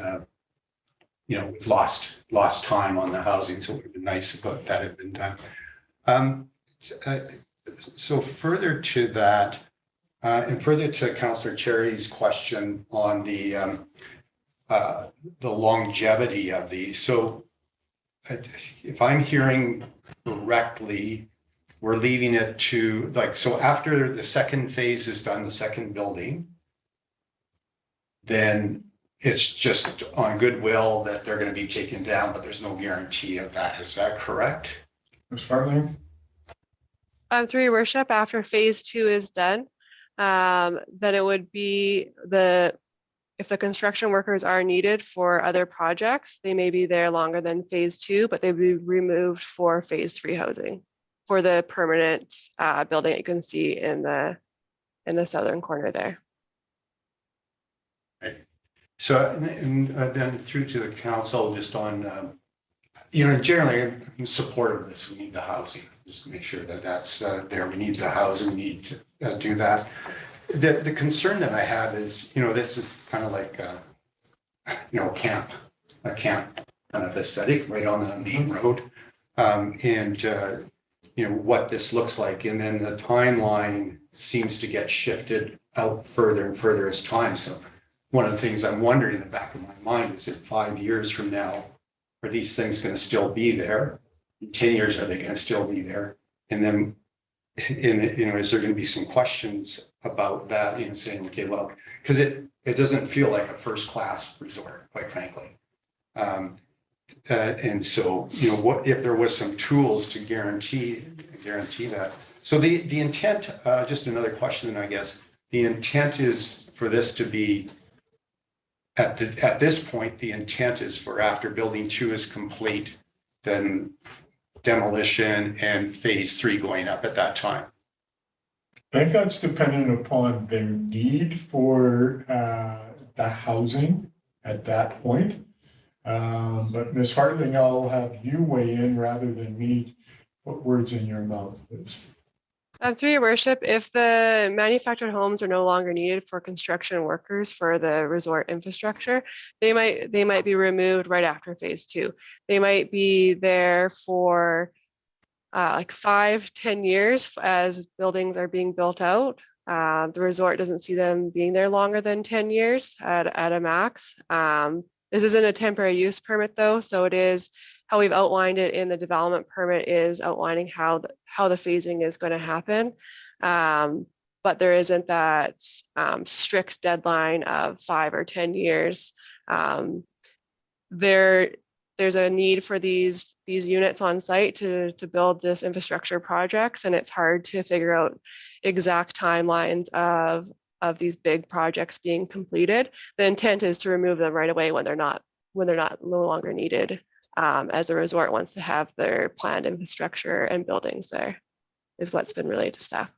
we've lost time on the housing, so it would have been nice if that had been done. So further to that, and further to Councillor Cherry's question on the longevity of these. So if I'm hearing correctly, we're leaving it to so after the second phase is done, the second building, then it's just on goodwill that they're going to be taken down, but there's no guarantee of that. Is that correct? Ms. Hartling? Through your worship, after phase 2 is done, then it would be if the construction workers are needed for other projects, they may be there longer than phase 2, but they'd be removed for phase 3 housing for the permanent building that you can see in the southern corner there. Right. So then through to the council, just on, generally I'm in support of this. We need the housing, just to make sure that that's there. We need the housing, we need to do that. The concern that I have is, this is kind of like, a camp kind of aesthetic right on the main road. What this looks like. And then the timeline seems to get shifted out further and further as time. So one of the things I'm wondering in the back of my mind is, in 5 years from now, are these things going to still be there? In 10 years, are they going to still be there? And then, is there going to be some questions about that, saying, okay, well, because it doesn't feel like a first class resort, quite frankly. And so, what if there was some tools to guarantee that? So the intent, just another question, I guess, the intent is for this to be at this point, the intent is for after building 2 is complete, then demolition and phase 3 going up at that time. I think that's dependent upon their need for the housing at that point. But Ms. Hartling, I'll have you weigh in rather than me put words in your mouth, please. Through your worship, if the manufactured homes are no longer needed for construction workers for the resort infrastructure, they might be removed right after phase 2. They might be there for like 5-10 years as buildings are being built out. The resort doesn't see them being there longer than 10 years at a max. This isn't a temporary use permit though, so it is how we've outlined it in the development permit is outlining how the phasing is going to happen. But there isn't that strict deadline of 5 or 10 years. There's a need for these units on site to build this infrastructure projects, and it's hard to figure out exact timelines of these big projects being completed. The intent is to remove them right away when they're no longer needed, as the resort wants to have their planned infrastructure and buildings there, is what's been relayed to staff.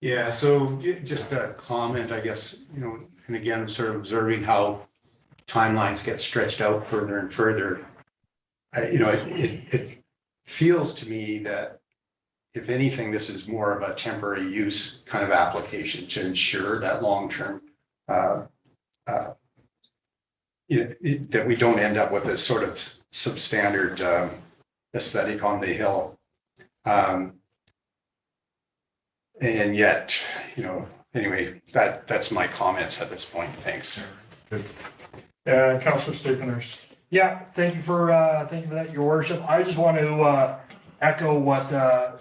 Yeah, so just a comment, I guess, and again, sort of observing how timelines get stretched out further and further. It feels to me that if anything, this is more of a temporary use kind of application to ensure that long-term that we don't end up with this sort of substandard aesthetic on the hill. And yet, anyway, that's my comments at this point. Thanks. Councillor Staples. Yeah, thank you for that, Your Worship. I just want to echo what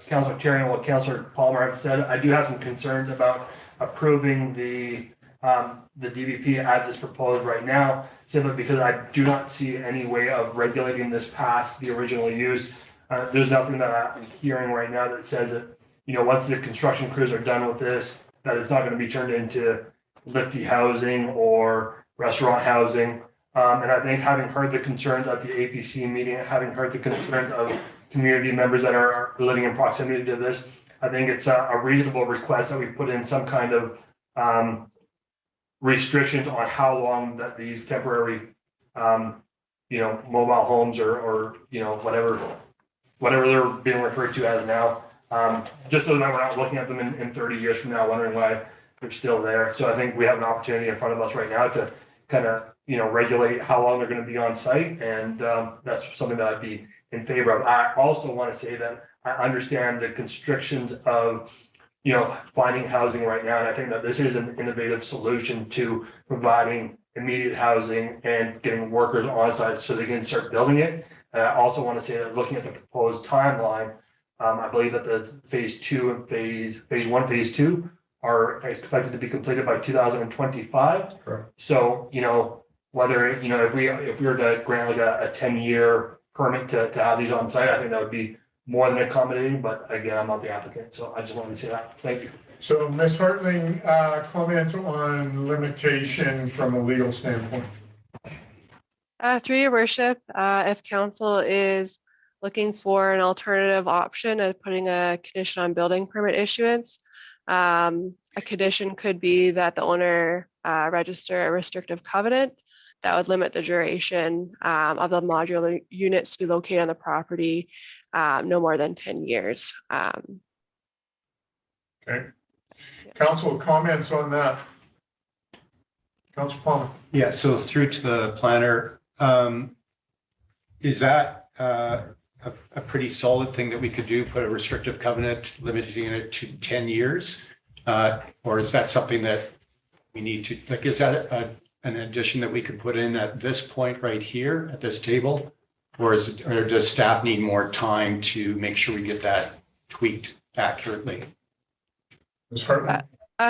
Councillor Terry and what Councillor Palmer have said. I do have some concerns about approving the DBP as it's proposed right now, simply because I do not see any way of regulating this past the original use. There's nothing that I'm hearing right now that says that, once the construction crews are done with this, that it's not going to be turned into lifty housing or restaurant housing. And I think having heard the concerns at the APC meeting, having heard the concerns of community members that are living in proximity to this, I think it's a reasonable request that we put in some kind of restrictions on how long that these temporary, mobile homes or whatever they're being referred to as now, just so that we're not looking at them in 30 years from now, wondering why they're still there. So I think we have an opportunity in front of us right now to kind of, regulate how long they're going to be on site. And that's something that I'd be in favor of. I also want to say that I understand the constrictions of, finding housing right now. And I think that this is an innovative solution to providing immediate housing and getting workers on site so they can start building it. And I also want to say that looking at the proposed timeline, I believe that the phase 2 and phase 1, phase 2 are expected to be completed by 2025. Correct. So, whether, if we were to grant like a 10-year permit to have these on site, I think that would be more than accommodating, but again, I'm not the applicant, so I just wanted to say that. Thank you. So Ms. Hartling, comment on limitation from a legal standpoint. Through your worship, if council is looking for an alternative option of putting a condition on building permit issuance, a condition could be that the owner register a restrictive covenant that would limit the duration of the modular units to be located on the property no more than 10 years. Okay. Council comments on that? Councilor Palmer. Yeah, so through to the planner, is that a pretty solid thing that we could do, put a restrictive covenant limiting it to 10 years? Or is that something that we need to, like, is that an addition that we could put in at this point right here at this table? Or does staff need more time to make sure we get that tweaked accurately? Ms. Hartling.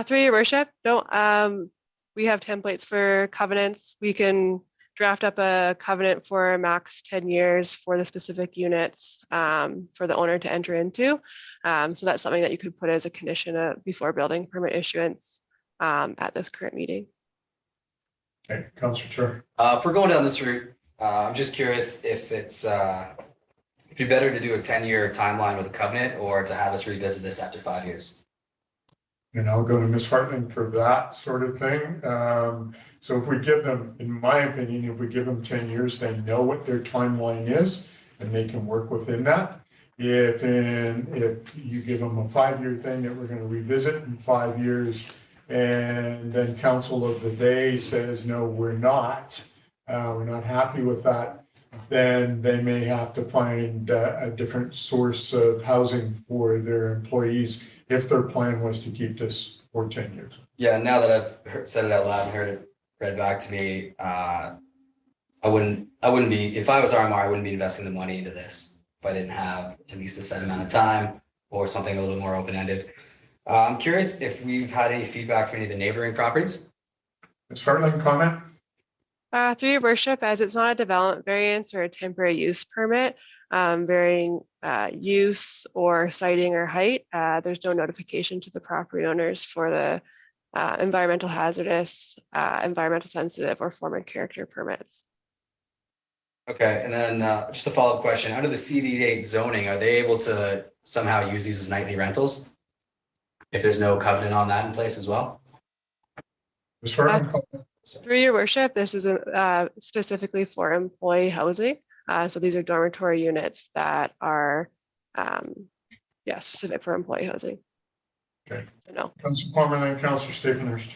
Through your worship, we have templates for covenants. We can draft up a covenant for a max 10 years for the specific units for the owner to enter into. So that's something that you could put as a condition before building permit issuance at this current meeting. Okay, Councilor Chair. If we're going down this route, I'm just curious if it'd be better to do a 10-year timeline with a covenant or to have us revisit this after 5 years. And I'll go to Ms. Hartling for that sort of thing. So if we give them, in my opinion, if we give them 10 years, they know what their timeline is and they can work within that. If you give them a 5-year thing that we're going to revisit in 5 years, and then council of the day says, no, we're not happy with that, then they may have to find a different source of housing for their employees if their plan was to keep this for 10 years. Yeah, now that said it out loud and heard it read back to me, I wouldn't be, if I was RMR, I wouldn't be investing the money into this if I didn't have at least a set amount of time or something a little more open-ended. I'm curious if we've had any feedback from any of the neighboring properties. Ms. Hartling, comment? Through your worship, as it's not a development variance or a temporary use permit, varying use or siting or height, there's no notification to the property owners for the environmental hazardous, environmental sensitive, or form and character permits. Okay, and then just a follow-up question. Under the CD8 zoning, are they able to somehow use these as nightly rentals? If there's no covenant on that in place as well? Ms. Hartling, Through your worship, this is specifically for employee housing. So these are dormitory units that are, specific for employee housing. Okay. So no. Councilor Palmer, then Councilor Staphenhurst.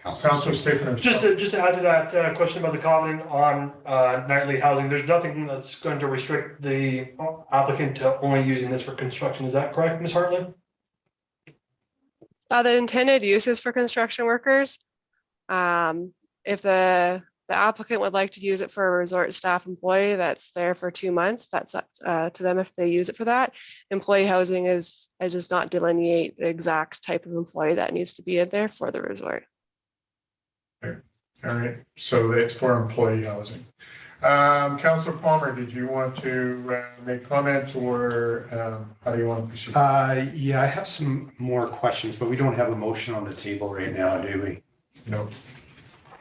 Councilor Staphenhurst. Just to add to that question about the covenant on nightly housing, there's nothing that's going to restrict the applicant to only using this for construction. Is that correct, Ms. Hartling? The intended use is for construction workers. If the applicant would like to use it for a resort staff employee that's there for 2 months, that's up to them if they use it for that. Employee housing does not delineate the exact type of employee that needs to be in there for the resort. Okay. All right, so it's for employee housing. Councilor Palmer, did you want to make comments, or how do you want to proceed? Yeah, I have some more questions, but we don't have a motion on the table right now, do we? No.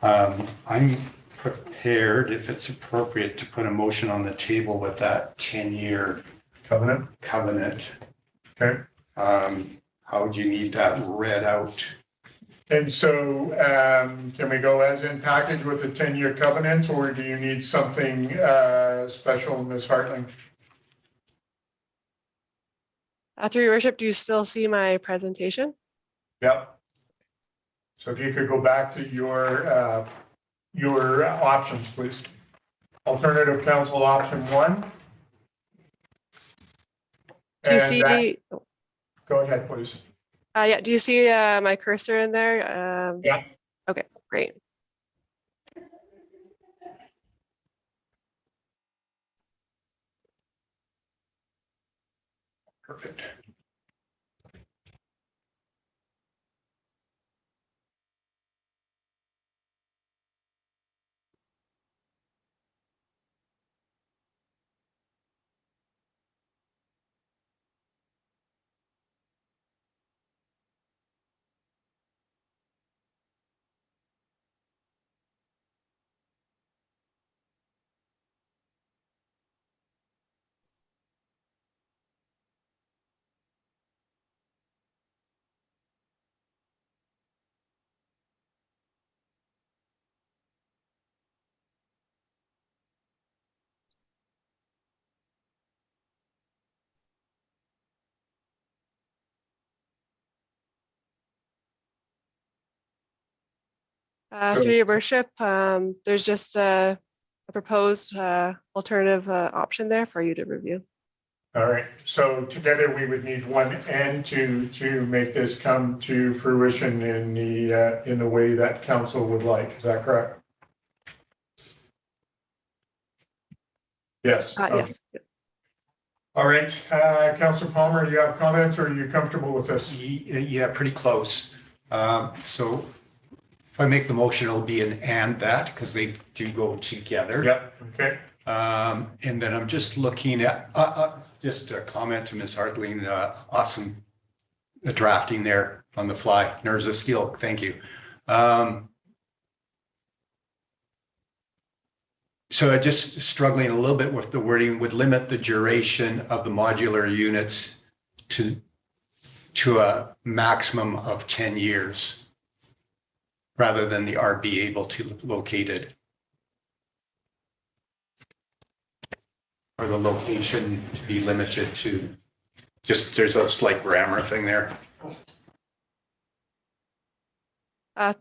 I'm prepared, if it's appropriate, to put a motion on the table with that 10-year Covenant. Okay. How do you need that read out? And so can we go as in package with the 10-year covenant, or do you need something special, Ms. Hartling? Through your worship, do you still see my presentation? Yep. So if you could go back to your options, please. Alternative council option 1. Do you see? Go ahead, please. Yeah, do you see my cursor in there? Yeah. Okay, great. Perfect. Through your worship, there's just a proposed alternative option there for you to review. All right, so together we would need 1 and 2 to make this come to fruition in the way that council would like. Is that correct? Yes. Yes. All right, Councilor Palmer, you have comments, or are you comfortable with this? Yeah, pretty close. So if I make the motion, it'll be an and that, because they do go together. Yep, okay. And then I'm just looking at, just a comment to Ms. Hartling, awesome drafting there on the fly. Nerves of steel, thank you. So I'm just struggling a little bit with the wording, would limit the duration of the modular units to to a maximum of 10 years rather than the RB able to located. Or the location to be limited to, just there's a slight grammar thing there.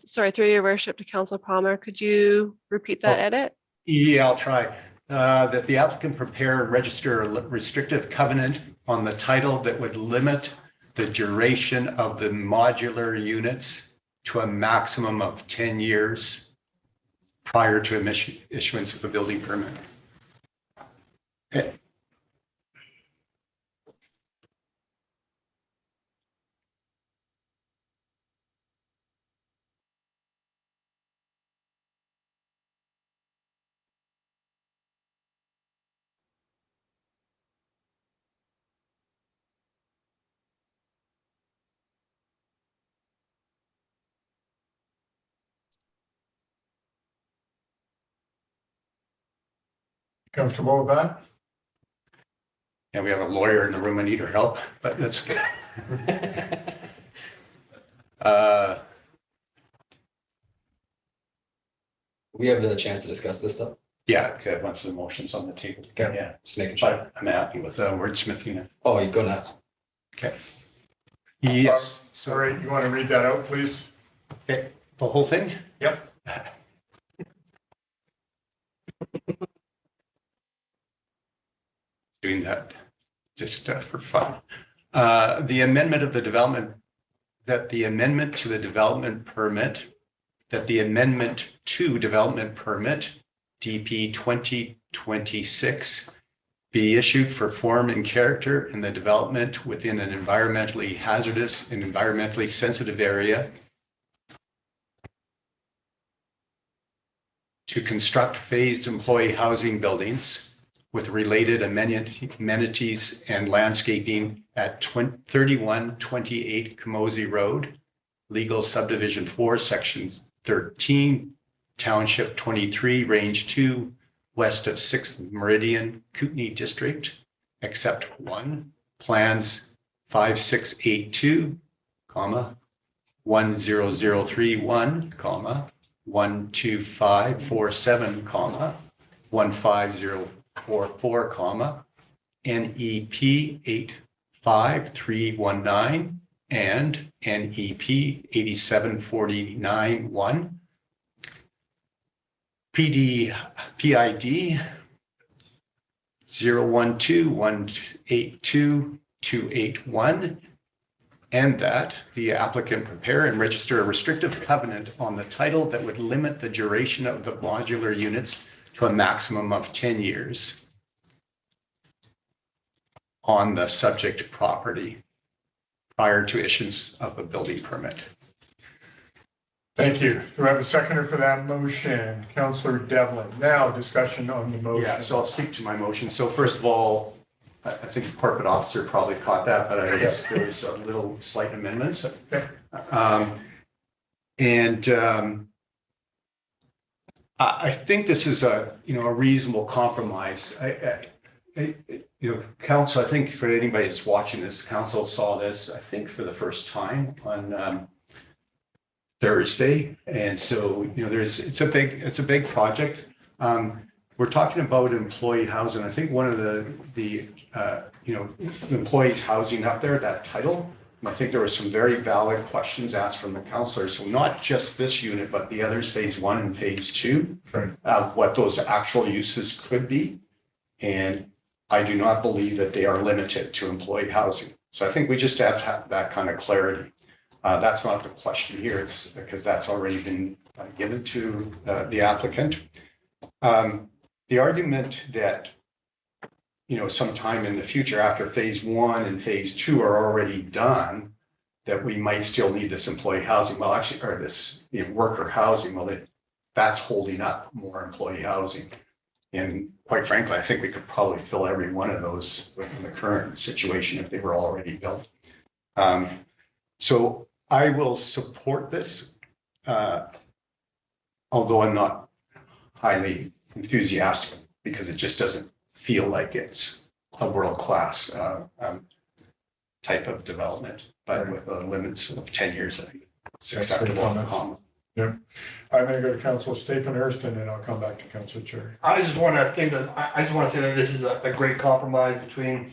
Sorry, through your worship to Councillor Palmer, could you repeat that edit? Yeah, I'll try. That the applicant prepare and register a restrictive covenant on the title that would limit the duration of the modular units to a maximum of 10 years prior to issuance of the building permit. Okay. Comfortable with that? Yeah, we have a lawyer in the room. I need her help, but that's good. We have the chance to discuss this stuff. Yeah, okay, once the motion's on the table. Okay. Yeah, Just making sure. but I'm happy with wordsmithing it. Oh, you go nuts. Okay. Yes. Sorry, you want to read that out, please? Okay, the whole thing? Yep. Doing that just for fun. The amendment of the development, that the amendment to the development permit, that the amendment to development permit, DP 2026, be issued for form and character in the development within an environmentally hazardous and environmentally sensitive area, to construct phased employee housing buildings with related amenities and landscaping at 3128 Camosi Road, Legal Subdivision 4, Sections 13, Township 23, Range 2, west of 6th Meridian, Kootenai District, except 1, Plans 5682, 10031, 12547, 15044, NEP 85319 and NEP 8749-1. PID 012182281, and that the applicant prepare and register a restrictive covenant on the title that would limit the duration of the modular units to a maximum of 10 years on the subject property prior to issuance of a building permit. Thank you. Do I have a seconder for that motion? Councillor Devlin. Now discussion on the motion. Yeah, so I'll speak to my motion. So first of all, I think the corporate officer probably caught that, but I guess there was a little slight amendments. Okay. I think this is a reasonable compromise. Council, I think for anybody that's watching this, council saw this, I think for the first time on Thursday. And so, it's a big project. We're talking about employee housing. I think one of the employees housing up there, that title, I think there were some very valid questions asked from the councillors. So not just this unit, but the others, phase 1 and phase 2, right, what those actual uses could be. And I do not believe that they are limited to employee housing. So I think we just have to have that kind of clarity. That's not the question here. It's because that's already been given to the applicant. The argument that, sometime in the future after phase 1 and phase 2 are already done, that we might still need this employee housing. Well, actually, or this worker housing. Well, that's holding up more employee housing. And quite frankly, I think we could probably fill every one of those within the current situation if they were already built. So I will support this, although I'm not highly enthusiastic because it just doesn't feel like it's a world-class type of development. but with limits of 10 years, I think it's That's great acceptable. comments. I'm going to go to Councilor Stapenhurst and then I'll come back to Councilor Cherry. I just want to think that, I just want to say that this is a great compromise between,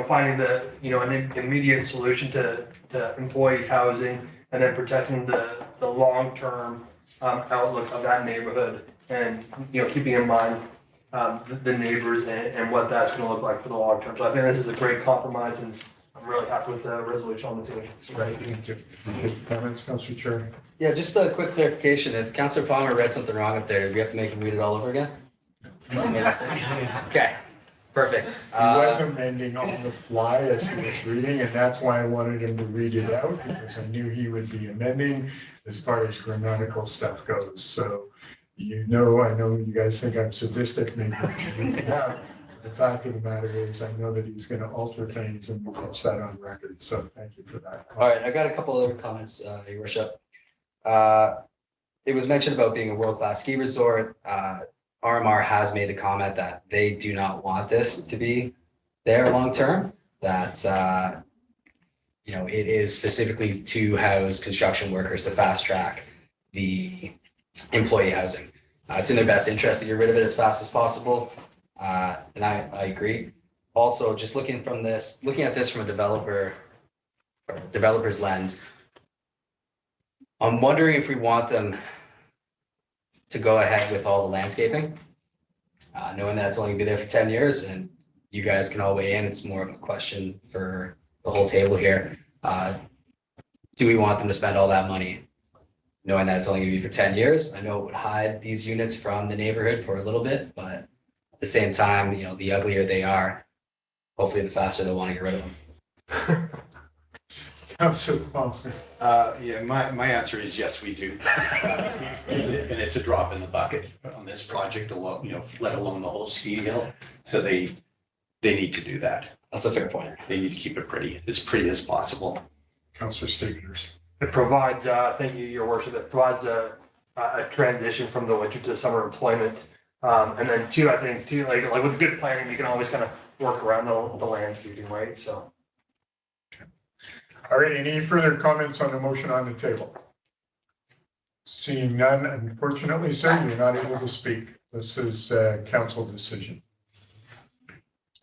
finding an immediate solution to employee housing and then protecting the long-term outlook of that neighborhood and, keeping in mind the neighbors and what that's going to look like for the long term. So I think this is a great compromise and I'm really happy with the resolution on the table. Right, thank you. Comments, Councilor Cherry? Yeah, just a quick clarification. If Councilor Palmer read something wrong up there, do we have to make him read it all over again? Okay, perfect. He was amending on the fly as he was reading, and that's why I wanted him to read it out, because I knew he would be amending as far as grammatical stuff goes. So, I know you guys think I'm sadistic, maybe. Yeah. The fact of the matter is, I know that he's going to alter things and we'll catch that on record. So thank you for that. All right, I got a couple other comments, Your Worship. It was mentioned about being a world-class ski resort. RMR has made the comment that they do not want this to be there long-term, that, it is specifically to house construction workers to fast track the employee housing. It's in their best interest to get rid of it as fast as possible. And I agree. Also, just looking at this from a developer's lens, I'm wondering if we want them to go ahead with all the landscaping, knowing that it's only gonna be there for 10 years and you guys can all weigh in. It's more of a question for the whole table here. Do we want them to spend all that money, knowing that it's only gonna be for 10 years? I know it would hide these units from the neighborhood for a little bit, but at the same time, the uglier they are, hopefully the faster they'll want to get rid of them. Councilor Palmer. Yeah, my answer is yes, we do. And it's a drop in the bucket on this project alone, let alone the whole ski hill. So they need to do that. That's a fair point. They need to keep it as pretty as possible. Councilor Stevens. It provides, thank you, Your Worship, it provides a transition from the winter to summer employment. And then two, I think too, like with good planning, you can always kind of work around the landscaping, right? So. All right, any further comments on the motion on the table? Seeing none, unfortunately, sir, you're not able to speak. This is a council decision.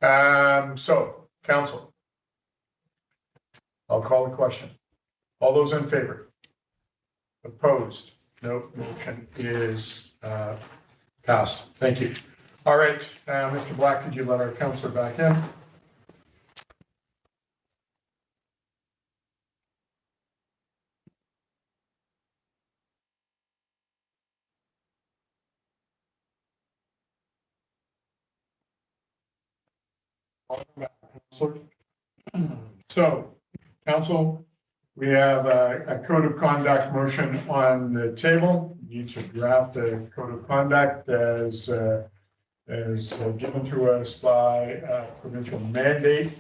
So, council. I'll call the question. All those in favor? Opposed? No, motion is passed. Thank you. All right, Mr. Black, could you let our councilor back in? So, council, we have a code of conduct motion on the table. You need to draft a code of conduct as given to us by provincial mandate.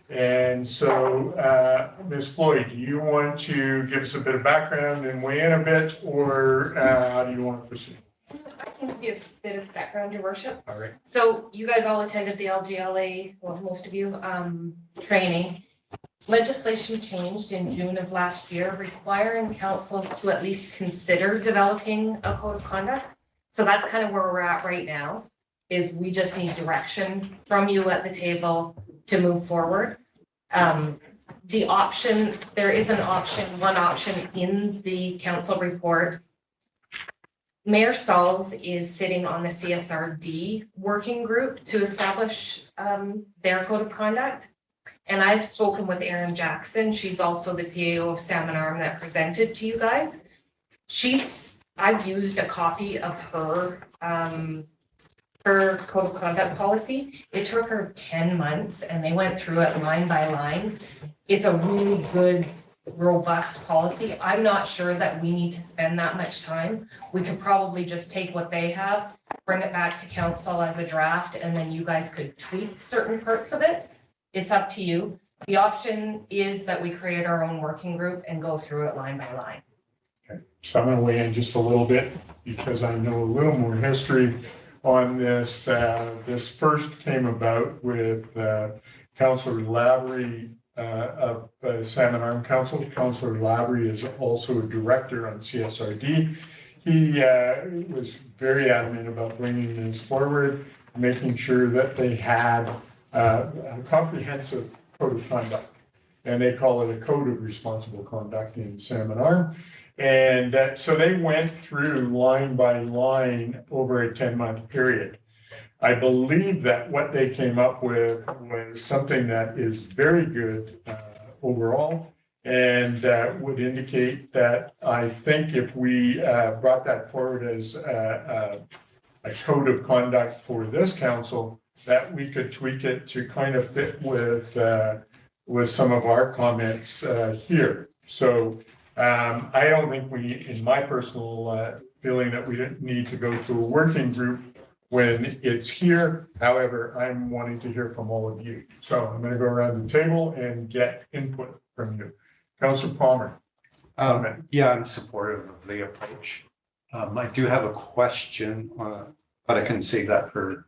And so, Ms. Floyd, do you want to give us a bit of background and weigh in a bit, or how do you want to proceed? I can give a bit of background, Your Worship. All right. So you guys all attended the LGLA, well, most of you, training. Legislation changed in June of last year, requiring councils to at least consider developing a code of conduct. So that's kind of where we're at right now, is we just need direction from you at the table to move forward. The option, there is one option in the council report. Mayor Sauls is sitting on the CSRD working group to establish their code of conduct. And I've spoken with Erin Jackson. She's also the CAO of Salmon Arm that presented to you guys. I've used a copy of her code of conduct policy. It took her 10 months and they went through it line by line. It's a really good, robust policy. I'm not sure that we need to spend that much time. We could probably just take what they have, bring it back to council as a draft, and then you guys could tweak certain parts of it. It's up to you. The option is that we create our own working group and go through it line by line. Okay, so I'm going to weigh in just a little bit because I know a little more history on this. This first came about with Councillor Lavery Salmon Arm Council. Councillor Labrie is also a director on CSRD. He was very adamant about bringing this forward, making sure that they had a comprehensive code of conduct. And they call it a code of responsible conduct in Salmon Arm. And so they went through line by line over a 10-month period. I believe that what they came up with was something that is very good overall, and would indicate that I think if we brought that forward as a code of conduct for this council, that we could tweak it to kind of fit with some of our comments here. So I don't think we, in my personal feeling, that we didn't need to go to a working group when it's here. However, I'm wanting to hear from all of you. So I'm going to go around the table and get input from you. Councillor Palmer. Yeah, I'm supportive of the approach. I do have a question, but I can save that for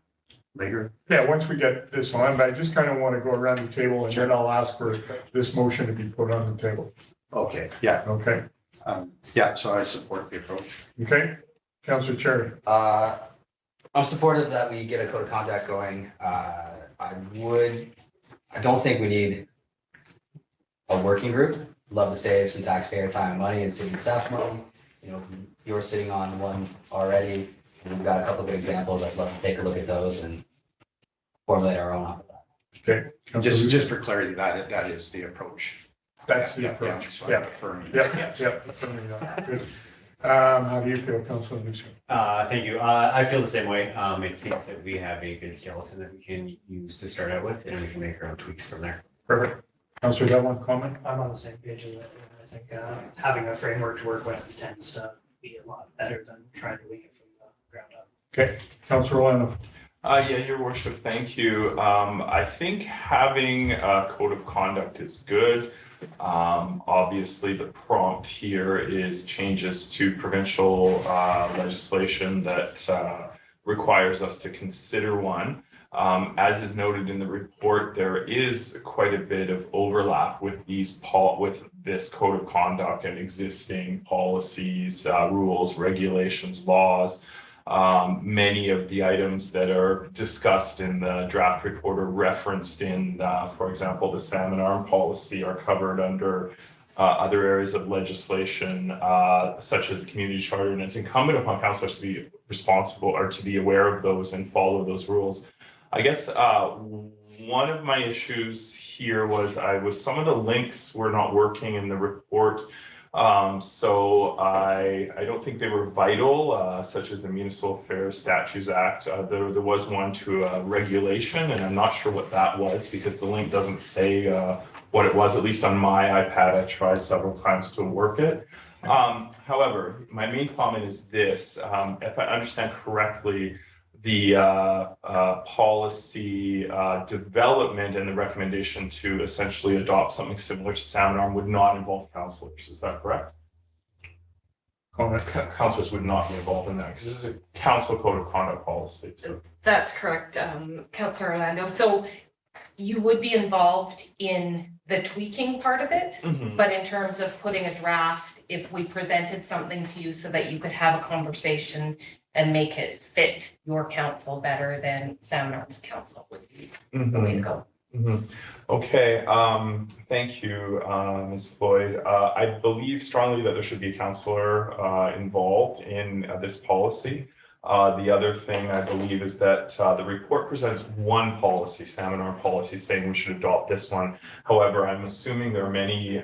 later. Yeah, once we get this on, but I just kind of want to go around the table and then I'll ask for this motion to be put on the table. Okay, yeah. Okay. Yeah, so I support the approach. Okay. Councillor Cherry. I'm supportive that we get a code of conduct going. I don't think we need a working group. Love to save some taxpayer time and money and city staff money. You know, you're sitting on one already. And we've got a couple of good examples. I'd love to take a look at those and formulate our own off of that. Okay. Just for clarity, that is the approach. That's the Yeah, approach. so Yeah. I'm affirming. Yeah, Yes. yeah. That's something that- good. How do you feel, Councillor Newsom? Thank you. I feel the same way. It seems that we have a good skeleton that we can use to start out with, and we can make our own tweaks from there. Perfect. Councillor Devlin, comment? I'm on the same page as that. I think having a framework to work with tends to be a lot better than trying to wing it from the ground up. Okay. Councillor Leno. Yeah, Your Worship, thank you. I think having a code of conduct is good. Obviously, the prompt here is changes to provincial legislation that requires us to consider one. As is noted in the report, there is quite a bit of overlap with with this code of conduct and existing policies, rules, regulations, laws. Many of the items that are discussed in the draft report are referenced in, for example, the Salmon Arm policy are covered under other areas of legislation, such as the community charter, and it's incumbent upon councillors to be responsible or to be aware of those and follow those rules. I guess one of my issues here was some of the links were not working in the report. So I don't think they were vital, such as the Municipal Affairs Statutes Act. There was one to a regulation, and I'm not sure what that was because the link doesn't say what it was. At least on my iPad, I tried several times to work it. However, my main comment is this: if I understand correctly, the policy development and the recommendation to essentially adopt something similar to Salmon Arm would not involve councillors. Is that correct? Councillors would not be involved in that because this is a council code of conduct policy. So. That's correct, Councillor Orlando. So you would be involved in the tweaking part of it, but in terms of putting a draft, if we presented something to you so that you could have a conversation and make it fit your council better than Salmon Arm's council would be the way to go. Okay, thank you, Ms. Floyd. I believe strongly that there should be a councillor involved in this policy. The other thing I believe is that the report presents one policy, Salmon Arm policy, saying we should adopt this one. However, I'm assuming there are many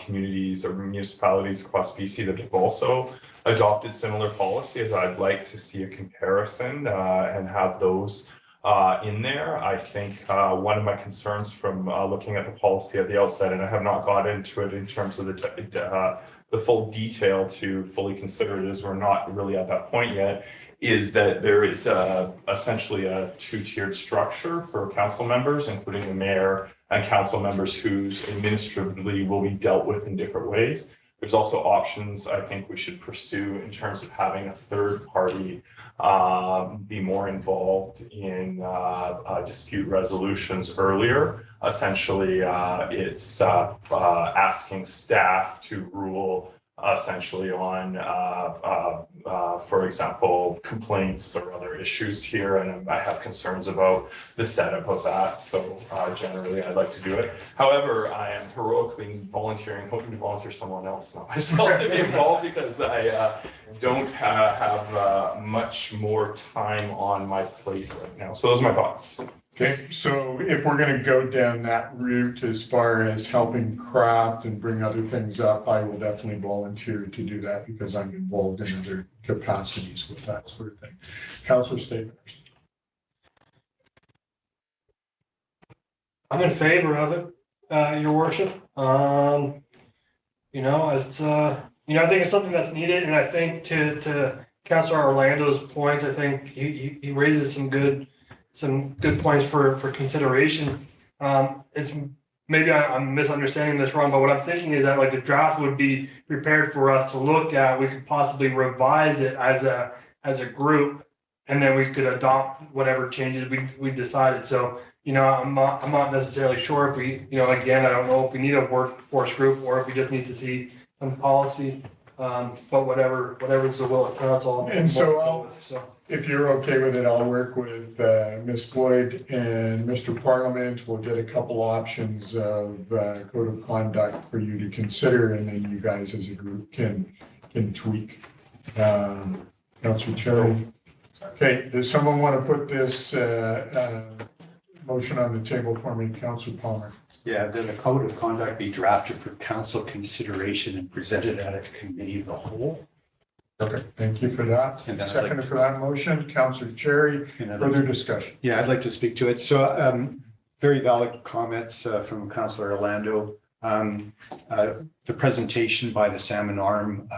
communities or municipalities across BC that have also adopted similar policies. I'd like to see a comparison and have those in there. I think one of my concerns from looking at the policy at the outset, and I have not got into it in terms of the full detail to fully consider it, as we're not really at that point yet, is that there is essentially a two-tiered structure for council members, including the mayor and council members whose administratively will be dealt with in different ways. There's also options I think we should pursue in terms of having a third party be more involved in dispute resolutions earlier. Essentially, it's asking staff to rule essentially on, for example, complaints or other issues here, and I have concerns about the setup of that. So generally, I'd like to do it. However, I am heroically volunteering, hoping to volunteer someone else, not myself, to be involved because I don't have much more time on my plate right now. So those are my thoughts. Okay, so if we're going to go down that route as far as helping craft and bring other things up, I will definitely volunteer to do that because I'm involved in other capacities with that sort of thing. Councillor Staples. I'm in favor of it, Your Worship. You know, it's you know, I think it's something that's needed, and I think to Councillor Orlando's points, I think he raises some good points for consideration. It's maybe I'm misunderstanding this wrong, but what I'm thinking is that like the draft would be prepared for us to look at. We could possibly revise it as a group, and then we could adopt whatever changes we decided. So, you know, I'm not necessarily sure if we, you know, again, I don't know if we need a workforce group or if we just need to see some policy. But whatever's the will of council. And so if you're okay with it, I'll work with Ms. Floyd and Mr. Parliament. We'll get a couple options of code of conduct for you to consider, and then you guys as a group can tweak. Councillor Cherry. Okay, does someone want to put this motion on the table for me, Councillor Palmer? Yeah, that a code of conduct be drafted for council consideration and presented at a committee of the whole. Okay, thank you for that. And then I'd Second like for that motion, Councillor Cherry. Further discussion. Yeah, I'd like to speak to it. So very valid comments from Councillor Orlando. The presentation by the Salmon Arm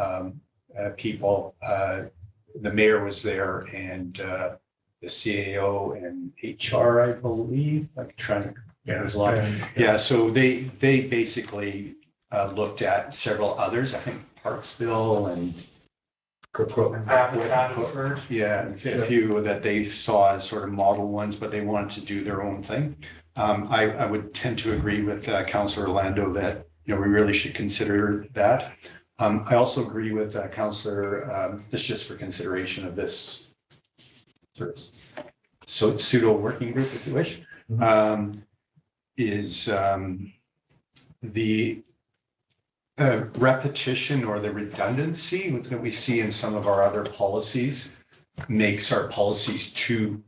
people, the mayor was there, and the CAO and HR, I believe, like trying to. Yeah, there's a lot. Yeah, so they basically looked at several others. I think Parksville and yeah, a few that they saw as sort of model ones, but they wanted to do their own thing. I would tend to agree with Councillor Orlando that, you know, we really should consider that. I also agree with Councillor, this just for consideration of this sort of pseudo working group, if you wish. Is the repetition or the redundancy that we see in some of our other policies makes our policies too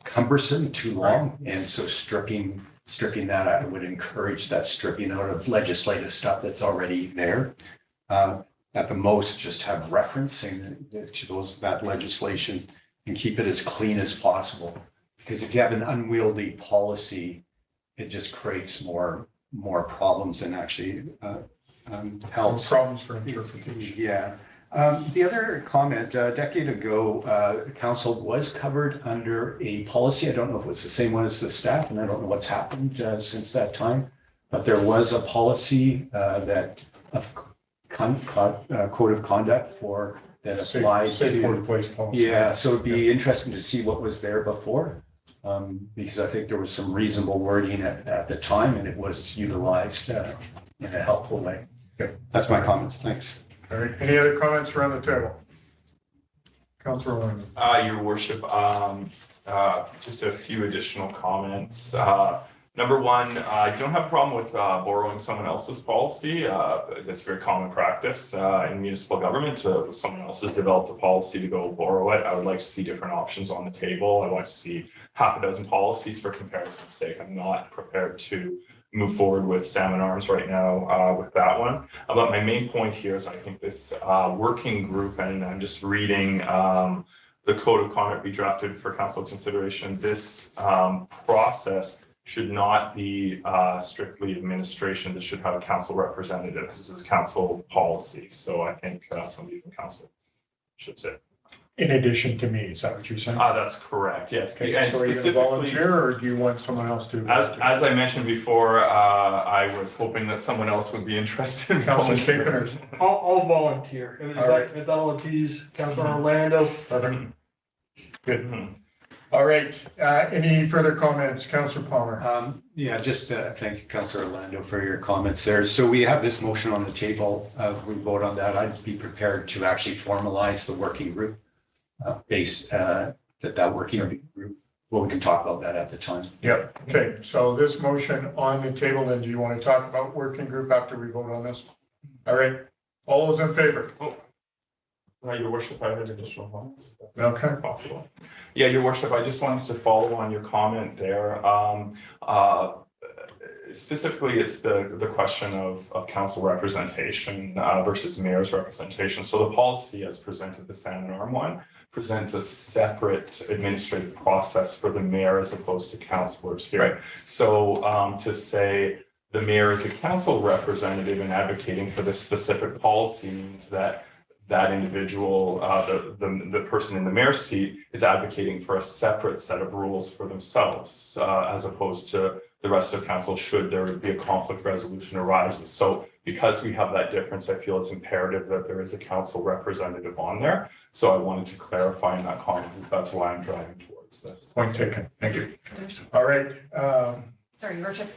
cumbersome, too long. And so stripping that, I would encourage that stripping out of legislative stuff that's already there. At the most, just have referencing to that legislation and keep it as clean as possible. Because if you have an unwieldy policy, it just creates more problems than actually helps. Problems for interpretation. Yeah. The other comment, a decade ago, the council was covered under a policy. I don't know if it was the same one as the staff, and I don't know what's happened since that time, but there was a policy that of code of conduct for that applied safe to workplace policy. Yeah, so it'd be interesting to see what was there before. Because I think there was some reasonable wording at the time, and it was utilized in a helpful way. Okay. That's my comments. Thanks. All right. Any other comments around the table? Councillor Orlando. Your Worship, just a few additional comments. Number one, I don't have a problem with borrowing someone else's policy. That's very common practice in municipal government. Someone else has developed a policy to go borrow it. I would like to see different options on the table. I want to see half a dozen policies for comparison's sake. I'm not prepared to move forward with Salmon Arms right now with that one. But my main point here is I think this working group, and I'm just reading the code of conduct be drafted for council consideration. This process should not be strictly administration. This should have a council representative. This is council policy. So I think somebody from council should sit. in addition to me, is that what you're saying? That's correct, yes. Okay, And so are you gonna specifically, volunteer or do you want someone else to? as I mentioned before, I was hoping that someone else would be interested in Councilor volunteering. Stapleton. I'll volunteer. If All right. if that'll appease Councilor Orlando. Good. All right, any further comments, Councilor Palmer? Yeah, just thank you, Councilor Orlando, for your comments there. So we have this motion on the table. We vote on that. I'd be prepared to actually formalize the working group that working group. Well, we can talk about that at the time. Yep, okay, so this motion on the table, then do you want to talk about working group after we vote on this? All right, all those in favor? Your worship, I have additional comments. Okay. Possible. Yeah, your worship, I just wanted to follow on your comment there. Specifically, it's the question of council representation versus mayor's representation. So the policy as presented, the San Arm one, presents a separate administrative process for the mayor as opposed to councilors here. Right. So to say the mayor is a council representative and advocating for this specific policy means that individual, the person in the mayor's seat is advocating for a separate set of rules for themselves, as opposed to the rest of council should there be a conflict resolution arises. So because we have that difference, I feel it's imperative that there is a council representative on there. So I wanted to clarify in that comment because that's why I'm driving towards this. Point taken, thank you. All right. Sorry, Your Worship.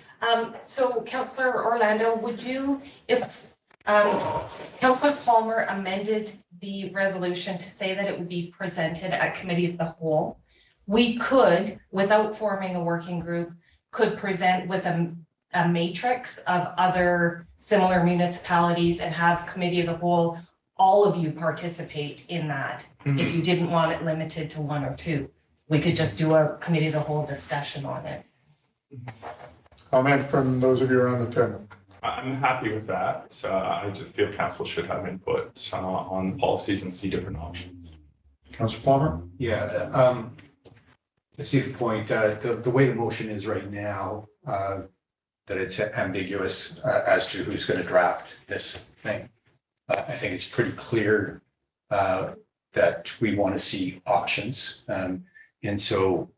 So Councillor Orlando, would you, if Councillor Palmer amended the resolution to say that it would be presented at committee of the whole, we could, without forming a working group, could present with a matrix of other similar municipalities and have committee of the whole, all of you participate in that. If you didn't want it limited to one or two, we could just do a committee of the whole discussion on it. Comment from those of you around the table. I'm happy with that. I just feel council should have input on policies and see different options. Councilor Palmer? Yeah, I see the point. The way the motion is right now, that it's ambiguous as to who's going to draft this thing. I think it's pretty clear that we want to see options. And so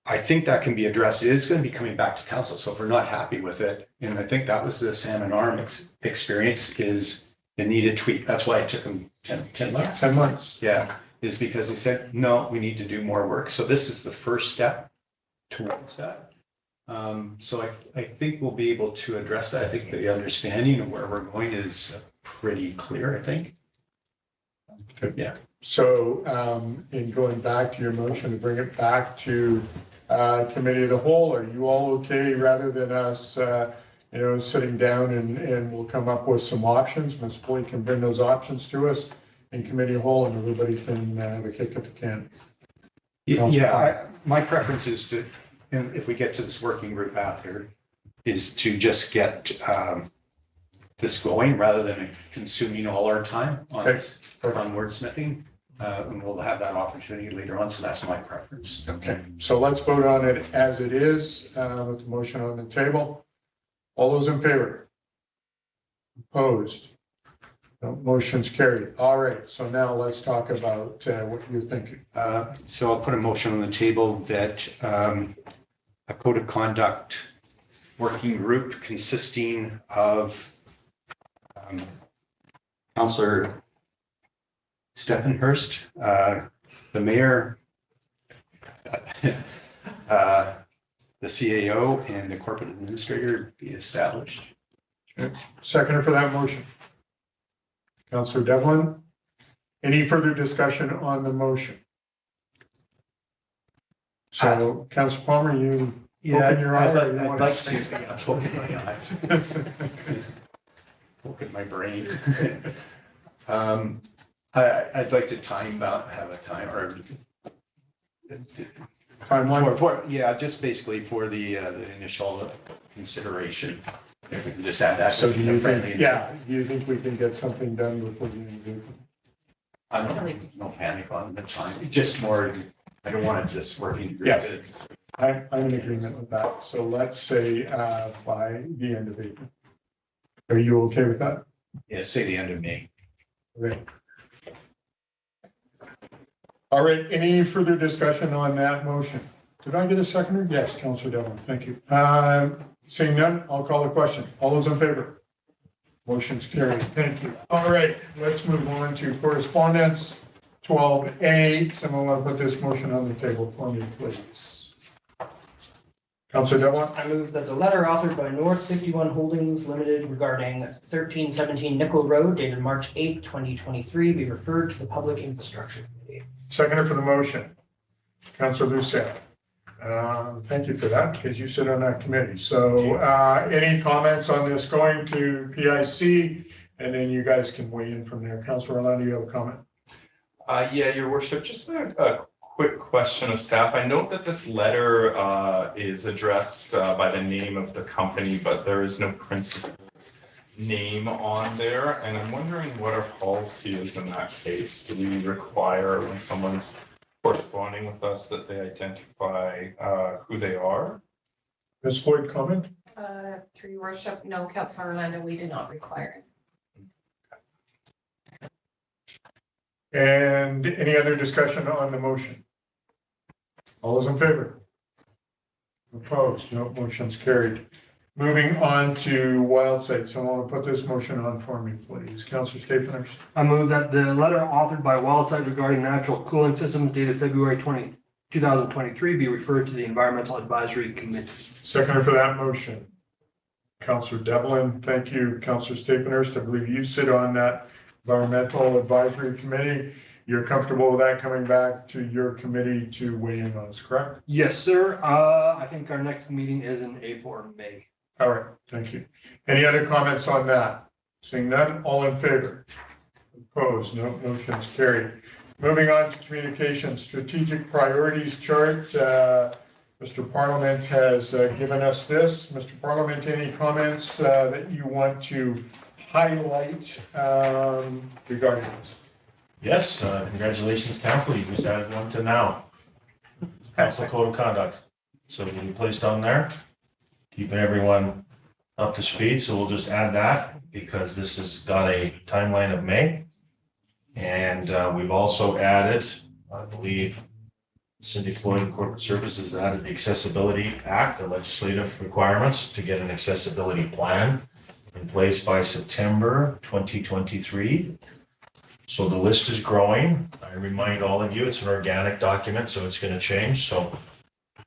I think that can be addressed. It is going to be coming back to council. So if we're not happy with it, and I think that was the Salmon Arm experience, is it needed tweak. That's why it took them 10 months. 10 months. Yeah, is because they said, no, we need to do more work. So this is the first step towards that. So I think we'll be able to address that. I think the understanding of where we're going is pretty clear, I think. Yeah. So in going back to your motion to bring it back to committee of the whole, are you all okay rather than us, sitting down and we'll come up with some options? Ms. Floyd can bring those options to us in committee of whole and everybody can have a kick at the can. Yeah, my preference is to, and if we get to this working group after, is to just get this going rather than consuming all our time on this, on wordsmithing. And we'll have that opportunity later on. So that's my preference. Okay, so let's vote on it as it is with the motion on the table. All those in favor? Opposed? No, motion's carried. All right, so now let's talk about what you're thinking. So I'll put a motion on the table that a code of conduct working group consisting of Councillor Stephenhurst, the mayor, the CAO, and the corporate administrator be established. Seconder for that motion. Councillor Devlin. Any further discussion on the motion? So, Councillor Palmer, you open your eye. Or you want to say Look at my brain. I'd like to have a time or timeline. Yeah, just basically for the initial consideration. If we can just add that. So do you think we can get something done before the end of the week? I'm no panic on the time. Just more. I don't want it just working. Yeah, I'm in agreement with that. So let's say by the end of April. Are you okay with that? Yeah, say the end of May. Okay. All right, any further discussion on that motion? Did I get a seconder? Yes, Councillor Devlin, thank you. Seeing none, I'll call the question. All those in favor? Motion's carried. Thank you. All right, let's move on to correspondence. 12A, someone want to put this motion on the table for me, please? Councillor Devlin? I move that the letter authored by North 51 Holdings Limited regarding 1317 Nickel Road dated March 8, 2023 be referred to the Public Infrastructure Committee. Seconder for the motion, Councillor Lucet. Thank you for that, because you sit on that committee. So any comments on this going to PIC? And then you guys can weigh in from there. Councillor Orlando, you have a comment? Yeah, Your Worship, just a quick question of staff. I note that this letter is addressed by the name of the company, but there is no principal's name on there. And I'm wondering what our policy is in that case. Do we require when someone's corresponding with us that they identify who they are? Ms. Floyd, comment? Through your worship, no, Councillor Orlando, we do not require it. And any other discussion on the motion? All those in favor? Opposed? No, motion's carried. Moving on to wild sites. Someone will put this motion on for me, please. Councillor Staples. I move that the letter authored by Wildside regarding natural cooling systems dated February 20, 2023 be referred to the Environmental Advisory Committee. Seconder for that motion, Councillor Devlin. Thank you, Councillor Staples. I believe you sit on that Environmental Advisory Committee. You're comfortable with that coming back to your committee to weigh in on this, correct? Yes, sir. I think our next meeting is in April or May. All right, thank you. Any other comments on that? Seeing none, all in favor? Opposed? No, motion's carried. Moving on to communications, strategic priorities chart. Mr. Parliament has given us this. Mr. Parliament, any comments that you want to highlight regarding this? Yes, congratulations, council. You just added one to now. Council Code of Conduct. So it'll be placed on there, keeping everyone up to speed. So we'll just add that because this has got a timeline of May. And we've also added, I believe, Cindy Floyd and Corporate Services added the Accessibility Act, the legislative requirements to get an accessibility plan in place by September 2023. So the list is growing. I remind all of you, it's an organic document, so it's going to change. So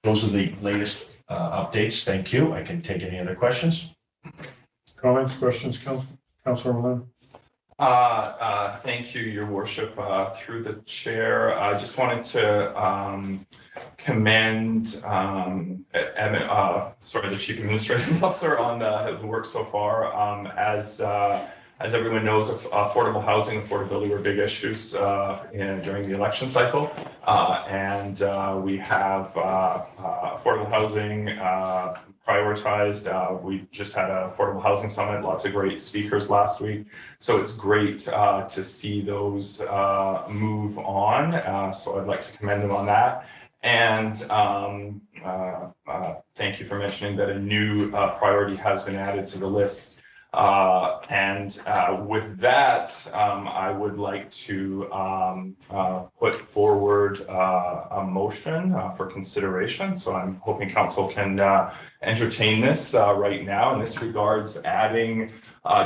those are the latest updates. Thank you. I can take any other questions. Comments, questions, Councilor Malone? Thank you, Your Worship. Through the chair, I just wanted to commend the Chief Administrative Officer on the work so far. As everyone knows, affordable housing, affordability were big issues during the election cycle. And we have affordable housing prioritized. We just had an affordable housing summit, lots of great speakers last week. So it's great to see those move on. So I'd like to commend them on that. And thank you for mentioning that a new priority has been added to the list. With that, I would like to put forward a motion for consideration. So I'm hoping council can entertain this right now. And this regards adding,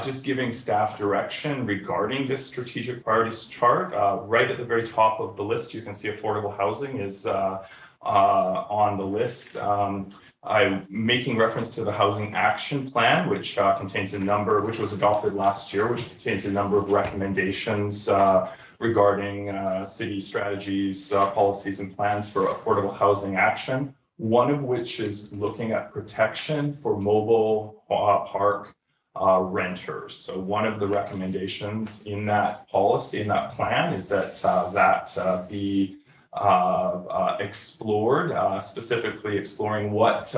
just giving staff direction regarding this strategic priorities chart. Right at the very top of the list, you can see affordable housing is on the list. I'm making reference to the Housing Action Plan, which contains a number, which was adopted last year, which contains a number of recommendations regarding city strategies, policies, and plans for affordable housing action. One of which is looking at protection for mobile park renters. So one of the recommendations in that policy, in that plan, is that be explored, specifically exploring what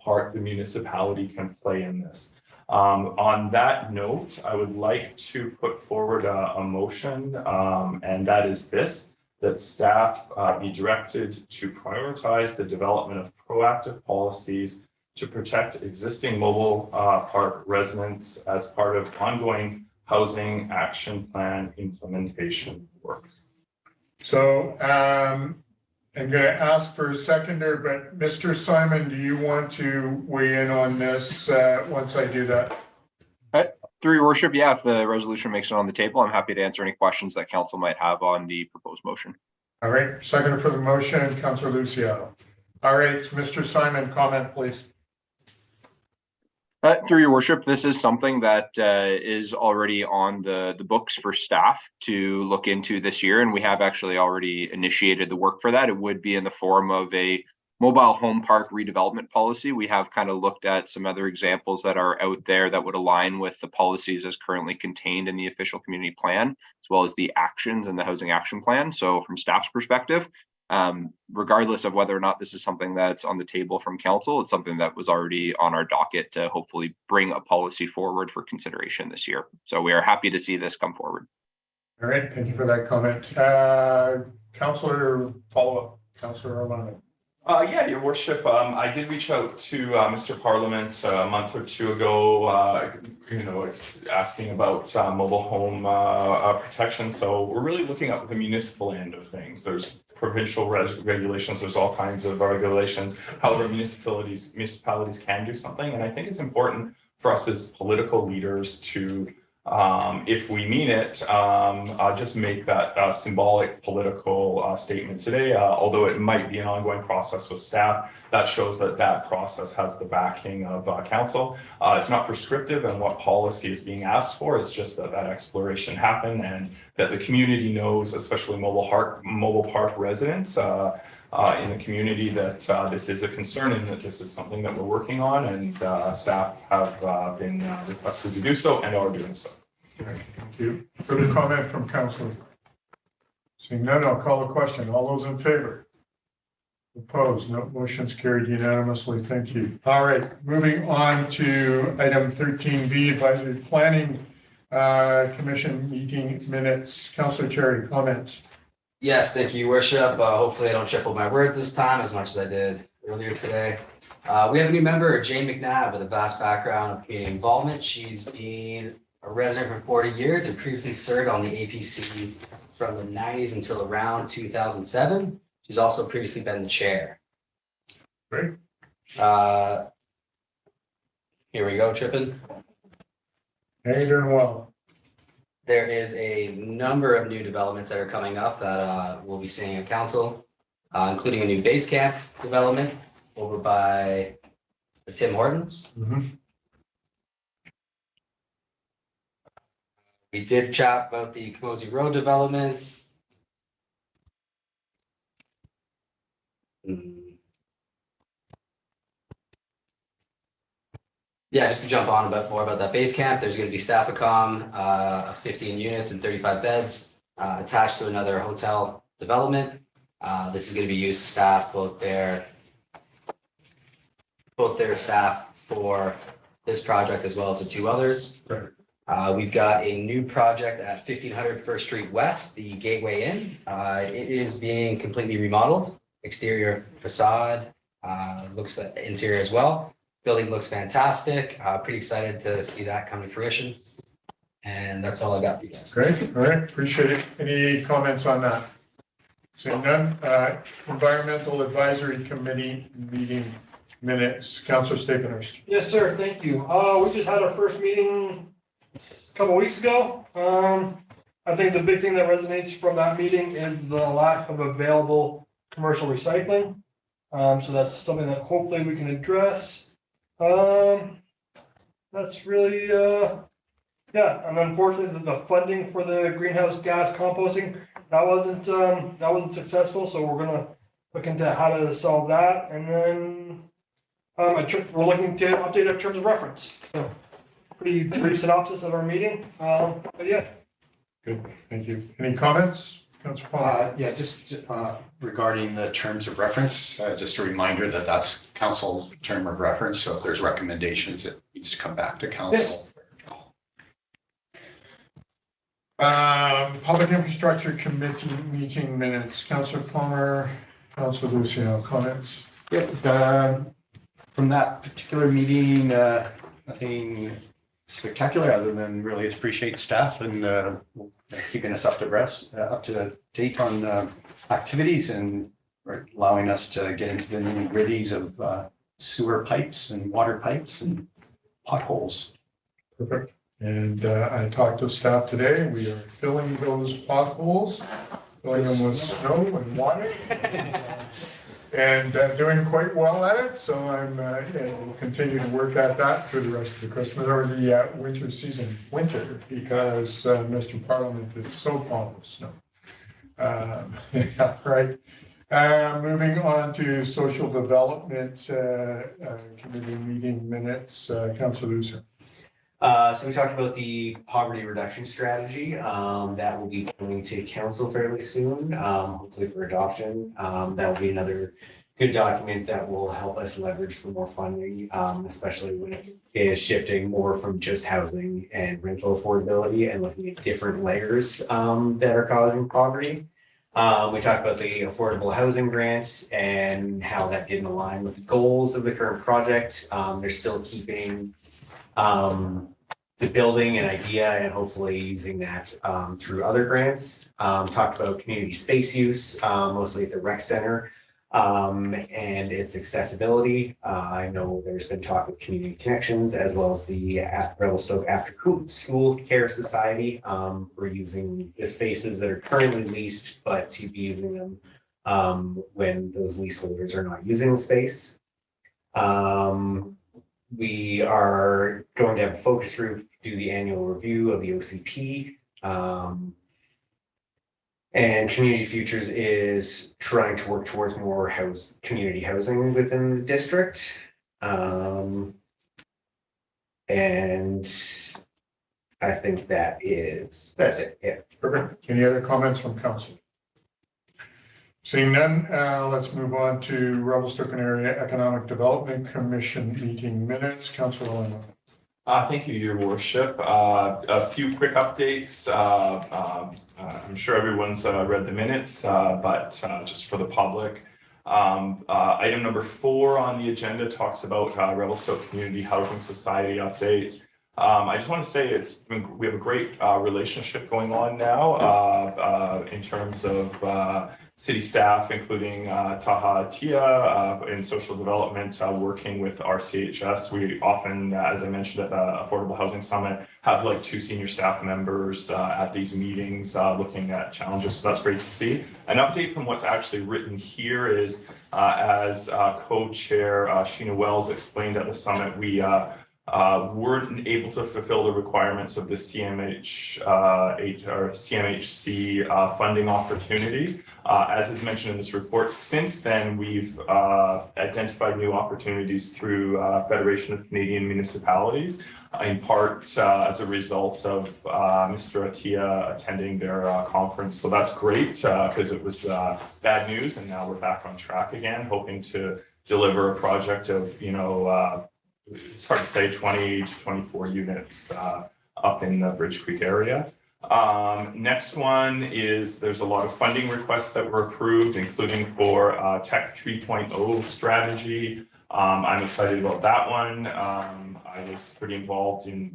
part the municipality can play in this. On that note, I would like to put forward a motion, and that is this, that staff be directed to prioritize the development of proactive policies to protect existing mobile park residents as part of ongoing housing action plan implementation work. So I'm going to ask for a seconder, but Mr. Simon, do you want to weigh in on this once I do that? Through your worship, yeah, if the resolution makes it on the table, I'm happy to answer any questions that council might have on the proposed motion. All right, seconder for the motion, Councillor Lucio. All right, Mr. Simon, comment, please. Through your worship, this is something that is already on the books for staff to look into this year, and we have actually already initiated the work for that. It would be in the form of a mobile home park redevelopment policy. We have kind of looked at some other examples that are out there that would align with the policies as currently contained in the official community plan, as well as the actions in the housing action plan. So from staff's perspective, regardless of whether or not this is something that's on the table from council, it's something that was already on our docket to hopefully bring a policy forward for consideration this year. So we are happy to see this come forward. All right, thank you for that comment. Councillor follow-up, Councillor Romano. Yeah, your worship, I did reach out to Mr. Parliament a month or two ago, it's asking about mobile home protection. So we're really looking at the municipal end of things. There's provincial regulations, there's all kinds of regulations. However, municipalities can do something. And I think it's important for us as political leaders to, if we mean it, just make that symbolic political statement today. Although it might be an ongoing process with staff, that shows that process has the backing of council. It's not prescriptive in what policy is being asked for. It's just that exploration happened and that the community knows, especially mobile park residents in the community, that this is a concern and that this is something that we're working on, and staff have been requested to do so and are doing so. Thank you. Further comment from council? Seeing none, I'll call a question. All those in favor? Opposed? No, motion's carried unanimously. Thank you. All right, moving on to item 13B, Advisory Planning Commission meeting minutes. Councillor Cherry, comments? Yes, thank you, Worship. Hopefully I don't triple my words this time as much as I did earlier today. We have a new member, Jane McNabb, with a vast background of community involvement. She's been a resident for 40 years and previously served on the APC from the 90s until around 2007. She's also previously been the chair. Great. Here we go, Trippin. Hey, you're doing well. There is a number of new developments that are coming up that we'll be seeing at council, including a new base camp development over by the Tim Hortons. We did chat about the Camosi Road developments. Yeah, just to jump on more about that base camp, there's going to be staff accom, 15 units and 35 beds attached to another hotel development. This is going to be used to staff both their staff for this project as well as the two others. Right. We've got a new project at 1500 First Street West, the Gateway Inn. It is being completely remodeled, exterior facade, looks at the interior as well. Building looks fantastic. Pretty excited to see that come to fruition. And that's all I got for you guys. Great, all right, appreciate it. Any comments on that? Seeing none, Environmental Advisory Committee meeting minutes. Councillor Stepenhurst. Yes, sir. Thank you. We just had our first meeting a couple weeks ago. I think the big thing that resonates from that meeting is the lack of available commercial recycling. So that's something that hopefully we can address. That's really, yeah. And unfortunately, the funding for the greenhouse gas composting, that wasn't successful. So we're gonna look into how to solve that. And then we're looking to update our terms of reference. So pretty brief synopsis of our meeting. But yeah. Good, thank you. Any comments? Councillor Paul? Yeah, just regarding the terms of reference, just a reminder that that's council term of reference. So if there's recommendations, it needs to come back to council. Yes. Public Infrastructure Committee meeting minutes. Councillor Palmer, Councillor Lucio, comments? Yep. From that particular meeting, nothing spectacular, other than really appreciate staff and keeping us up to date on activities and allowing us to get into the nitty-gritties of sewer pipes and water pipes and potholes. Perfect. And I talked to staff today. We are filling those potholes, filling them with snow and water. And doing quite well at it. So I'm, we'll continue to work at that through the rest of the Christmas or the winter season, because Mr. Parliament is so fond of snow. Yeah, right. Moving on to social development committee meeting minutes, Councilor Lucero. So we talked about the poverty reduction strategy, that will be coming to council fairly soon, hopefully for adoption. That will be another good document that will help us leverage for more funding, especially when it is shifting more from just housing and rental affordability and looking at different layers that are causing poverty. We talked about the affordable housing grants and how that didn't align with the goals of the current project. They're still keeping the building an idea and hopefully using that through other grants. Talked about community space use, mostly at the rec center, and its accessibility. I know there's been talk with Community Connections as well as the Revelstoke After School Care Society for using the spaces that are currently leased, but to be using them when those leaseholders are not using the space. We are going to have a focus group do the annual review of the OCP. And Community Futures is trying to work towards more community housing within the district. And I think that's it. Yeah. Perfect. Any other comments from council? Seeing none, let's move on to Revelstoke Area Economic Development Commission meeting minutes. Councilor Leno. Thank you, Your Worship. A few quick updates. I'm sure everyone's read the minutes, but just for the public. Item number 4 on the agenda talks about Revelstoke Community Housing Society update. I just want to say we have a great relationship going on now in terms of city staff, including Taha Tia in social development, working with RCHS. We often, as I mentioned at the Affordable Housing Summit, have like 2 senior staff members at these meetings looking at challenges. So that's great to see. An update from what's actually written here is, as co-chair Sheena Wells explained at the summit, we weren't able to fulfill the requirements of the CMHC funding opportunity. As is mentioned in this report, since then, we've identified new opportunities through Federation of Canadian Municipalities, in part as a result of Mr. Atia attending their conference. So that's great because it was bad news, and now we're back on track again, hoping to deliver a project of, it's hard to say, 20 to 24 units up in the Bridge Creek area. Next one is there's a lot of funding requests that were approved, including for Tech 3.0 strategy. I'm excited about that one. I was pretty involved in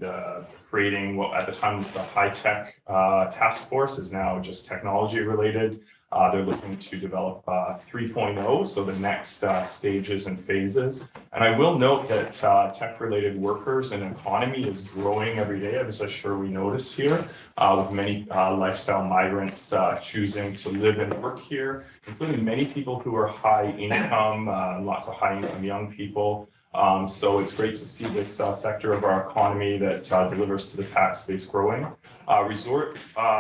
creating what at the time was the high tech task force, is now just technology related. They're looking to develop 3.0, so the next stages and phases. And I will note that tech-related workers and economy is growing every day, as I'm sure we notice here, with many lifestyle migrants choosing to live and work here, including many people who are high income, lots of high income young people. So it's great to see this sector of our economy that delivers to the tax base growing. Resort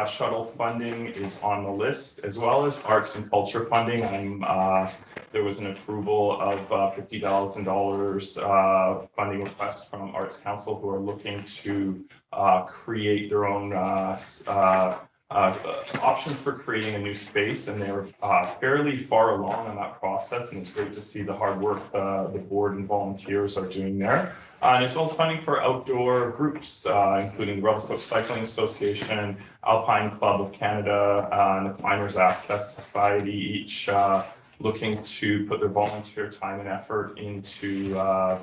shuttle funding is on the list, as well as arts and culture funding. There was an approval of $50,000 funding request from Arts Council, who are looking to create their own options for creating a new space, and they're fairly far along on that process, and it's great to see the hard work the board and volunteers are doing there. And as well as funding for outdoor groups, including Revelstoke Cycling Association, Alpine Club of Canada, and the Climbers Access Society, each looking to put their volunteer time and effort into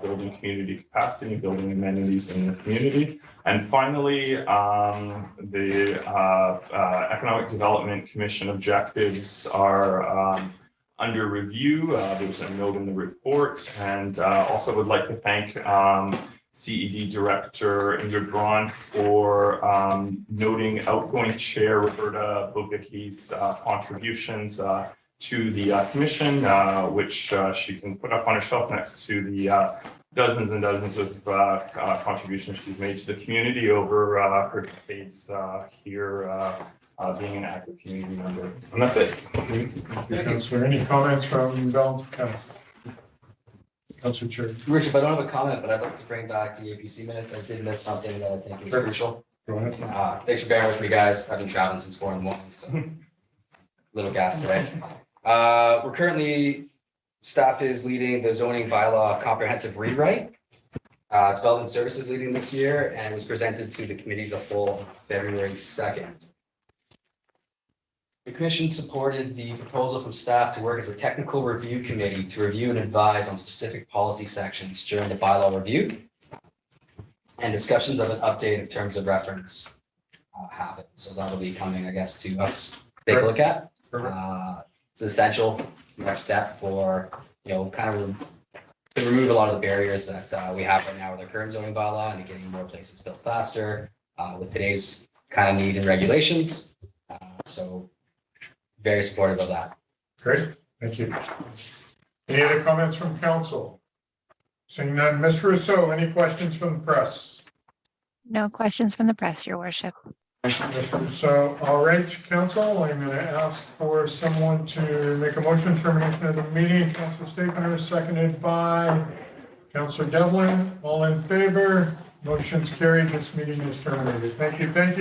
building community capacity, building amenities in the community. And finally, the Economic Development Commission objectives are under review. There's a note in the report, and also would like to thank CED Director Ingrid Braun for noting outgoing Chair Roberta Bogicki's contributions to the commission, which she can put up on her shelf next to the dozens and dozens of contributions she's made to the community over her decades here, being an active community member. And that's it. Thank you, Councillor. Any comments from Balance of Council? Councillor Chair. Richard, I don't have a comment, but I'd like to bring back the APC minutes. I did miss something that I think is crucial. Go ahead. Thanks for bearing with me, guys. I've been traveling since 4 a.m, so little gas today. We're currently, staff is leading the zoning bylaw comprehensive rewrite. Development Services leading this year, and was presented to the committee of the whole on February 2nd. The commission supported the proposal from staff to work as a technical review committee to review and advise on specific policy sections during the bylaw review. And discussions of an update in terms of reference happen. So that'll be coming, I guess, to us to take a look at. It's essential next step for, kind of to remove a lot of the barriers that we have right now with our current zoning bylaw and getting more places built faster with today's kind of need and regulations. So very supportive of that. Great, thank you. Any other comments from council? Seeing none, Mr. Rousseau, any questions from the press? No questions from the press, Your Worship. Thank you, Mr. Rousseau. All right, council, I'm going to ask for someone to make a motion termination of the meeting. Councilor Stapleton, seconded by Councilor Devlin. All in favor? Motion's carried. This meeting is terminated. Thank you. Thank you.